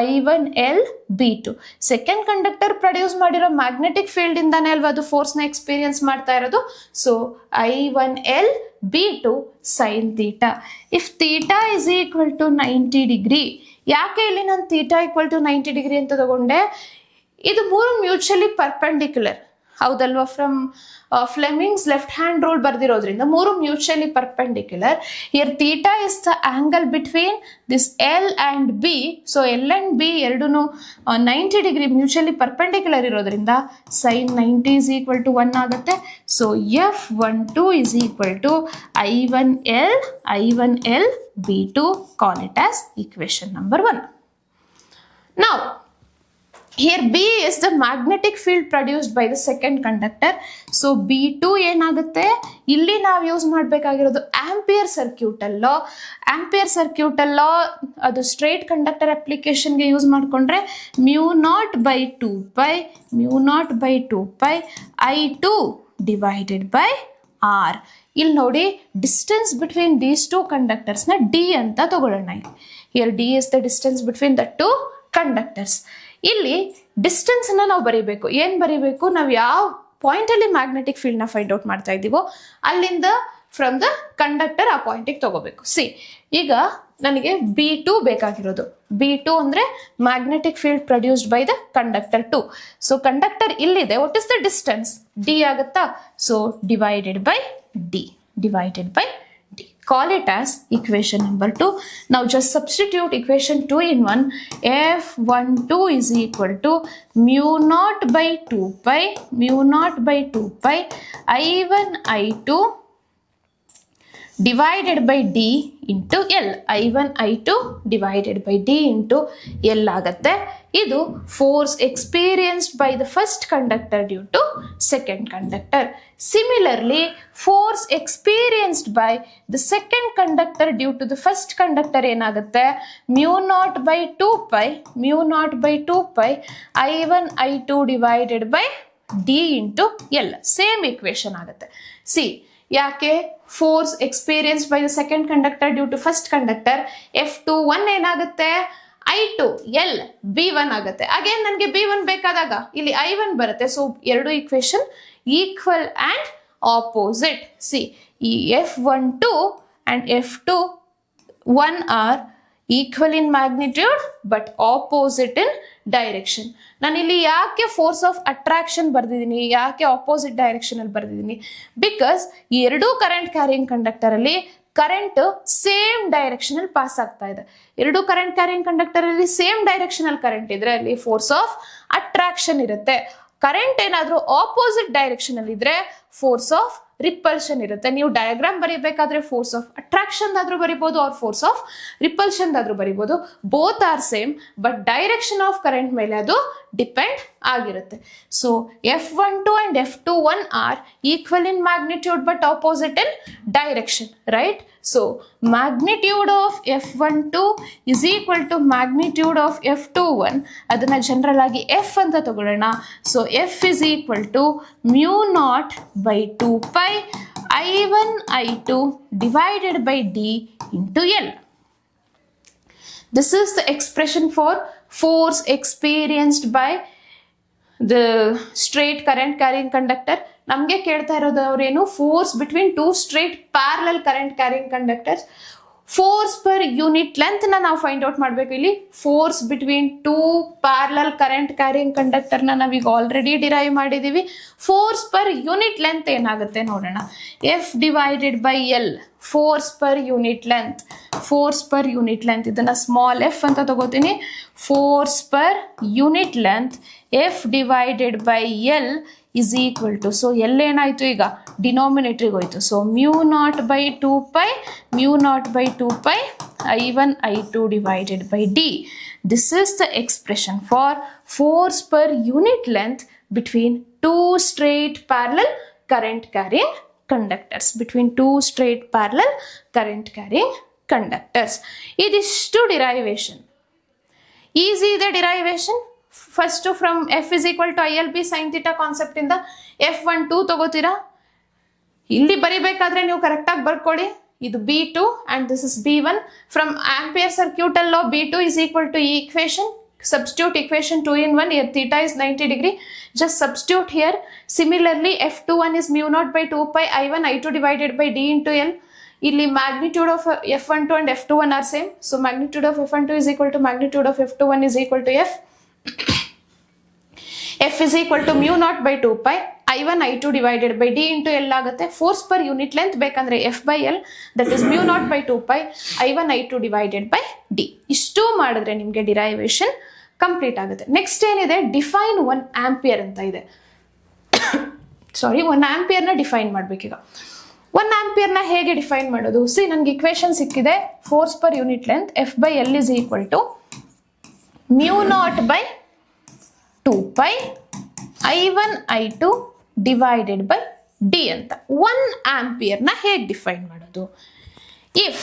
I1L B2 second conductor produce ಮಾಡಿರೋ ಮ್ಯಾಗ್ನೆಟಿಕ್ ಫೀಲ್ಡ್ ಇಂದಾನೆ ಅಲ್ವಾ ಅದು ಫೋರ್ಸ್ನ ಎಕ್ಸ್ಪೀರಿಯನ್ಸ್ ಮಾಡ್ತಾ ಇರೋದು. So I1L B2 sin theta. If theta is equal to 90 degree, ಯಾಕೆ ಇಲ್ಲಿ ನಾನು theta equal to 90 degree ಅಂತ ತಗೊಂಡೆ, ಇದು ಮೂರು ಮ್ಯೂಚುವಲಿ ಪರ್ಪೆಂಡಿಕ್ಯುಲರ್ ಹೌದಲ್ವಾ, from Fleming's left hand rule ಬರ್ದಿರೋದ್ರಿಂದ ಮೂರು mutually perpendicular. Here theta is the angle between this L and B. So L and B ಎರಡೂ 90 ಡಿಗ್ರಿ ಮ್ಯೂಚುವಲಿ ಪರ್ಪೆಂಡಿಕ್ಯುಲರ್ ಇರೋದ್ರಿಂದ ಸೈನ್ 90 is equal to 1 ಆಗುತ್ತೆ. ಸೊ F12 is equal to I1L B2. Call it as equation number 1. Now here B is the magnetic field produced by the second conductor. So B2 ಏನಾಗುತ್ತೆ, ಇಲ್ಲಿ ನಾವು ಯೂಸ್ ಮಾಡಬೇಕಾಗಿರೋದು ಆಂಪಿಯರ್ ಸರ್ಕ್ಯೂಟ್ ಲಾ. ಅದು ಸ್ಟ್ರೈಟ್ ಕಂಡಕ್ಟರ್ ಅಪ್ಲಿಕೇಶನ್ಗೆ ಯೂಸ್ ಮಾಡಿಕೊಂಡ್ರೆ μ0/2π I2 divided by R. ಇಲ್ಲಿ ನೋಡಿ ಡಿಸ್ಟೆನ್ಸ್ ಬಿಟ್ವೀನ್ ದೀಸ್ ಟೂ ಕಂಡಕ್ಟರ್ಸ್ನ D ಅಂತ ತಗೊಳ್ಳೋಣ. Here D is the distance between the two conductors. ಇಲ್ಲಿ ಡಿಸ್ಟೆನ್ಸ್ ಅನ್ನ ನಾವು ಬರೀಬೇಕು. ಏನ್ ಬರೀಬೇಕು, ನಾವು ಯಾವ ಪಾಯಿಂಟ್ ಅಲ್ಲಿ ಮ್ಯಾಗ್ನೆಟಿಕ್ ಫೀಲ್ಡ್ ನ ಫೈಂಡ್ ಔಟ್ ಮಾಡ್ತಾ ಇದ್ದೀವೋ ಅಲ್ಲಿಂದ ಫ್ರಮ್ ದ ಕಂಡಕ್ಟರ್ ಆ ಪಾಯಿಂಟಿಗೆ ತಗೋಬೇಕು. ಈಗ ನನಗೆ B2 ಬೇಕಾಗಿರೋದು. B2 ಅಂದ್ರೆ magnetic field produced by the conductor 2. So conductor ಇಲ್ಲಿದೆ, what is the distance, D ಆಗುತ್ತಾ. So divided by D. Call it as equation number 2. Now just substitute equation 2 in 1. F12 is equal to μ0/2π I1 I2 divided by D into L. I1 I2 divided by D into L ಆಗುತ್ತೆ. ಇದು force experienced by the first conductor due to second conductor. Similarly force experienced by the second conductor due to the first conductor ಏನಾಗುತ್ತೆ, μ0/2π I1 I2 divided by D into L. Same equation ಆಗುತ್ತೆ. ಯಾಕೆ force experience by the second conductor due to first conductor, F21 ಏನಾಗುತ್ತೆ, I2 L B1 ಆಗುತ್ತೆ. ಅಗೇನ್ ನನಗೆ B1 ಬೇಕಾದಾಗ ಇಲ್ಲಿ I1 ಬರುತ್ತೆ. ಸೊ ಎರಡು ಇಕ್ವೇಶನ್ ಈಕ್ವಲ್ ಅಂಡ್ ಆಪೋಸಿಟ್. ಈ F12 and F21 are equal in magnitude but opposite in direction. ನಾನು ಇಲ್ಲಿ ಯಾಕೆ ಫೋರ್ಸ್ ಆಫ್ ಅಟ್ರಾಕ್ಷನ್ ಬರ್ದಿದ್ದೀನಿ, ಯಾಕೆ ಆಪೋಸಿಟ್ ಡೈರೆಕ್ಷನ್ ಅಲ್ಲಿ ಬರ್ದಿದ್ದೀನಿ, ಬಿಕಾಸ್ ಈ ಎರಡೂ ಕರೆಂಟ್ ಕ್ಯಾರಿಯಿಂಗ್ ಕಂಡಕ್ಟರ್ ಅಲ್ಲಿ ಕರೆಂಟ್ ಸೇಮ್ ಡೈರೆಕ್ಷನ್ ಅಲ್ಲಿ ಪಾಸ್ ಆಗ್ತಾ ಇದೆ. ಎರಡು ಕರೆಂಟ್ ಕ್ಯಾರಿಯಿಂಗ್ ಕಂಡಕ್ಟರ್ ಅಲ್ಲಿ ಸೇಮ್ ಡೈರೆಕ್ಷನ್ ಅಲ್ಲಿ ಕರೆಂಟ್ ಇದ್ರೆ ಅಲ್ಲಿ ಫೋರ್ಸ್ ಆಫ್ ಅಟ್ರಾಕ್ಷನ್ ಇರುತ್ತೆ. ಕರೆಂಟ್ ಏನಾದ್ರೂ ಆಪೋಸಿಟ್ ಡೈರೆಕ್ಷನ್ ಅಲ್ಲಿ ಇದ್ರೆ ಫೋರ್ಸ್ ಆಫ್ ರಿಪಲ್ಷನ್ ಇರುತ್ತೆ. ನೀವು ಡಯಾಗ್ರಾಮ್ ಬರೀಬೇಕಾದ್ರೆ ಫೋರ್ಸ್ ಆಫ್ ಅಟ್ರಾಕ್ಷನ್ ಆದ್ರೂ ಬರಿಬಹುದು ಆರ್ ಫೋರ್ಸ್ ಆಫ್ ರಿಪಲ್ಷನ್ ಆದ್ರೂ ಬರಿಬಹುದು. Both are same, but direction of current ಮೇಲೆ ಅದು ಡಿಪೆಂಡ್ ಆಗಿರುತ್ತೆ. So F12 and F21 are equal in magnitude but opposite in direction, right? So magnitude of F12 is equal to magnitude of F21. ಅದನ್ನ ಜನರಲ್ ಆಗಿ F ಅಂತ ತಗೊಳ್ಳೋಣ. So F is equal to μ0/2π I1 I2 divided by D into L. This is the expression for force experienced by the straight current carrying conductor. ನಮಗೆ ಕೇಳ್ತಾ ಇರೋದು ಅವ್ರೇನು, force between two straight parallel current carrying conductors. Force per unit length ನಾವು ಫೈಂಡ್ ಔಟ್ ಮಾಡ್ಬೇಕು. ಇಲ್ಲಿ force between two parallel current carrying conductor ನಾವೀಗ ಆಲ್ರೆಡಿ ಡಿರೈವ್ ಮಾಡಿದೀವಿ. ಫೋರ್ಸ್ ಪರ್ ಯೂನಿಟ್ ಲೆಂತ್ ಏನಾಗುತ್ತೆ ನೋಡೋಣ. F divided by L, force per unit length. Force per unit length ಇದನ್ನ ಸ್ಮಾಲ್ ಎಫ್ ಅಂತ ತಗೋತೀನಿ. Force per unit length F divided by L is equal to, so L ಏನಾಯ್ತು ಈಗ ಡಿನಾಮಿನೇಟರ್ಗೆ ಹೋಯ್ತು. So mu naught by 2 pi mu naught by 2 pi I1 I2 divided by D. This is the expression for force per unit length between two straight parallel current carrying conductors. Between two straight parallel current carrying conductors. ಇದಿಷ್ಟು ಡಿರೈವೇಶನ್. ಈಸಿ ಇದೆ derivation. First from F is equal to ILB sin theta concept ಇಂದ F12 ತಗೋತೀರಾ. ಇಲ್ಲಿ ಬರಿಬೇಕಾದ್ರೆ ನೀವು ಕರೆಕ್ಟ್ ಆಗಿ ಬರ್ಕೊಳ್ಳಿ. ಇದು B2 and this is B1. From Ampere circuital law B2 is equal to E equation. Substitute equation 2 in 1. Here theta is 90 degree. Just substitute here. Similarly F21 is mu naught by 2 pi I1 I2 divided by D into L. ಇಲ್ಲಿ magnitude of F12 and F21 are same. So magnitude of F12 is equal to magnitude of F21 is equal to F. F is equal to mu naught by 2 pi I1 I2 divided by D into L ಆಗುತ್ತೆ. ಫೋರ್ಸ್ ಪರ್ ಯೂನಿಟ್ ಲೆಂತ್ ಬೇಕಂದ್ರೆ F by L, that is mu naught by 2 pi I1 I2 divided by D. ಇಷ್ಟು ಮಾಡಿದ್ರೆ ನಿಮಗೆ ಡಿರೈವೇಶನ್ ಕಂಪ್ಲೀಟ್ ಆಗುತ್ತೆ. ನೆಕ್ಸ್ಟ್ ಏನಿದೆ, ಡಿಫೈನ್ 1 ಆಂಪಿಯರ್ ಅಂತ ಇದೆ. ಸಾರಿ, 1 ಆಂಪಿಯರ್ನ ಡಿಫೈನ್ ಮಾಡ್ಬೇಕೀಗ. 1 ಆಂಪಿಯರ್ನ ಹೇಗೆ ಡಿಫೈನ್ ಮಾಡೋದು? ಸಿ, ನನಗೆ ಇಕ್ವೇಶನ್ ಸಿಕ್ಕಿದೆ. Force per unit length F by L is equal to mu naught by 2 pi I1 I2 divided by D ಅಂತ. 1 ಆಂಪಿಯರ್ನ ಹೇಗೆ ಡಿಫೈನ್ ಮಾಡೋದು? If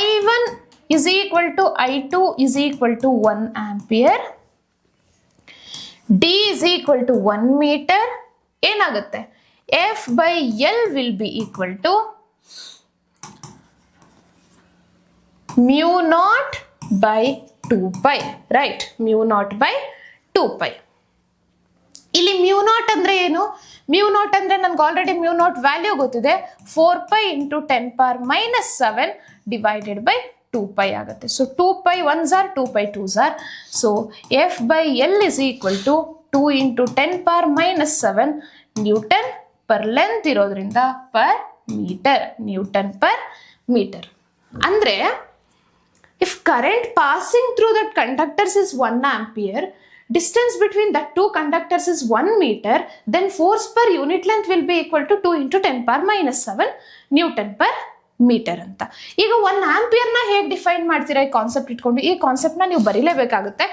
I1 is equal to I2 is equal to 1 ampere, D is equal to 1 meter, ಏನಾಗುತ್ತೆ? F by L will be equal to mu naught by 2 pi, right? Mu naught by 2 pi. ಇಲ್ಲಿ mu naught ಅಂದ್ರೆ ಏನು? mu naught ಅಂದ್ರೆ ನನಗೆ ಆಲ್ರೆಡಿ mu naught ವ್ಯಾಲ್ಯೂ ಗೊತ್ತಿದೆ. 4 pi into 10 power minus 7 divided by 2 pi ಆಗುತ್ತೆ. So 2 pi 1s are 2 pi 2s are. So F by L is equal to 2 into 10 power minus 7 Newton per length ಇರೋದ್ರಿಂದ per meter. Newton per meter. ಅಂದ್ರೆ if current passing through that conductors is 1 ampere, distance between that two conductors is 1 meter, then force per unit length will be equal to 2 into 10 power minus 7 Newton per meter ಅಂತ. ಈಗ 1 ಆಂಪಿಯರ್ನ ಹೇಗೆ ಡಿಫೈನ್ ಮಾಡ್ತೀರಾ? ಈ ಕಾನ್ಸೆಪ್ಟ್ ಇಟ್ಕೊಂಡು, ಈ ಕಾನ್ಸೆಪ್ಟ್ನ ನೀವು ಬರೀಲೇಬೇಕಾಗುತ್ತೆ.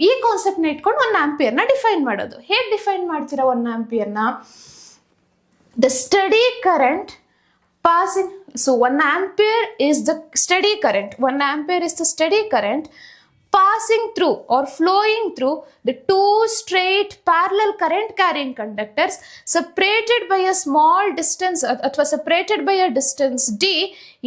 ಈ ಕಾನ್ಸೆಪ್ಟ್ನ ಇಟ್ಕೊಂಡು 1 ಆಂಪಿಯರ್ನ ಡಿಫೈನ್ ಮಾಡೋದು. ಹೇಗೆ ಡಿಫೈನ್ ಮಾಡ್ತೀರಾ 1 ಆಂಪಿಯರ್ನ? The steady current passing, so 1 ampere is the steady current. 1 ampere is the steady current passing through or flowing through the two straight parallel current carrying conductors separated by a small distance or separated by a distance D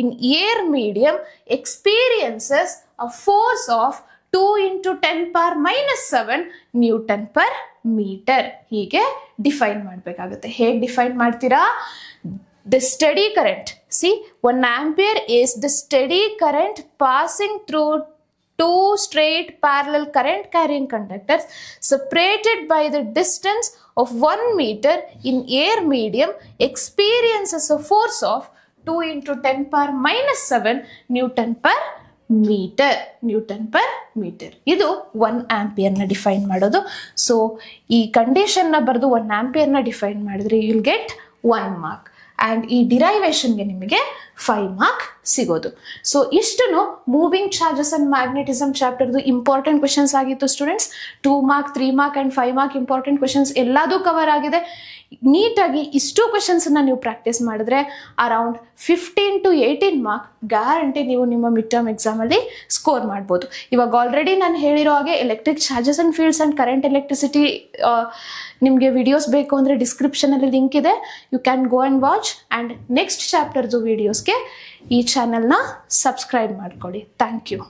in air medium experiences a force of 2 into 10 power minus 7 Newton per meter. ಹೀಗೆ ಡಿಫೈನ್ ಮಾಡಬೇಕಾಗುತ್ತೆ. ಹೇಗೆ ಡಿಫೈನ್ ಮಾಡ್ತೀರಾ? The steady current, see, 1 ampere is the steady current passing through two straight parallel current carrying conductors separated by the distance of 1 meter in air medium experiences a force of 2 into 10 power minus 7 Newton per meter. Newton per meter. ಇದು 1 ಆಂಪಿಯರ್ನ ಡಿಫೈನ್ ಮಾಡೋದು. ಸೊ ಈ ಕಂಡೀಷನ್ನ ಬರೆದು 1 ಆಂಪಿಯರ್ನ ಡಿಫೈನ್ ಮಾಡಿದ್ರೆ you will get 1 mark. And ಈ ಡಿರೈವೇಶನ್ಗೆ ನಿಮಗೆ 5 ಮಾರ್ಕ್ ಸಿಗೋದು. ಸೊ ಇಷ್ಟನ್ನು ಮೂವಿಂಗ್ ಚಾರ್ಜಸ್ ಅಂಡ್ ಮ್ಯಾಗ್ನೆಟಿಸಮ್ ಚಾಪ್ಟರ್ದು ಇಂಪಾರ್ಟೆಂಟ್ ಕ್ವೆಶನ್ಸ್ ಆಗಿತ್ತು students. 2 mark, 3 mark and 5 mark important questions ಎಲ್ಲದೂ ಕವರ್ ಆಗಿದೆ. ನೀಟಾಗಿ ಇಷ್ಟು ಕ್ವೆಶನ್ಸನ್ನು ನೀವು ಪ್ರಾಕ್ಟೀಸ್ ಮಾಡಿದ್ರೆ ಅರೌಂಡ್ 15 to 18 ಮಾರ್ಕ್ ಗ್ಯಾರಂಟಿ ನೀವು ನಿಮ್ಮ ಮಿಡ್ ಟರ್ಮ್ ಎಕ್ಸಾಮಲ್ಲಿ ಸ್ಕೋರ್ ಮಾಡ್ಬೋದು. ಇವಾಗ ಆಲ್ರೆಡಿ ನಾನು ಹೇಳಿರೋ ಹಾಗೆ electric charges and fields and current electricity ನಿಮಗೆ ವಿಡಿಯೋಸ್ ಬೇಕು ಅಂದರೆ ಡಿಸ್ಕ್ರಿಪ್ಷನಲ್ಲಿ ಲಿಂಕ್ ಇದೆ. You can go and watch. And next ಚಾಪ್ಟರ್ದು ವಿಡಿಯೋಸ್ಗೆ ಈ ಚಾನಲ್ನ ಸಬ್ಸ್ಕ್ರೈಬ್ ಮಾಡ್ಕೊಳ್ಳಿ. Thank you.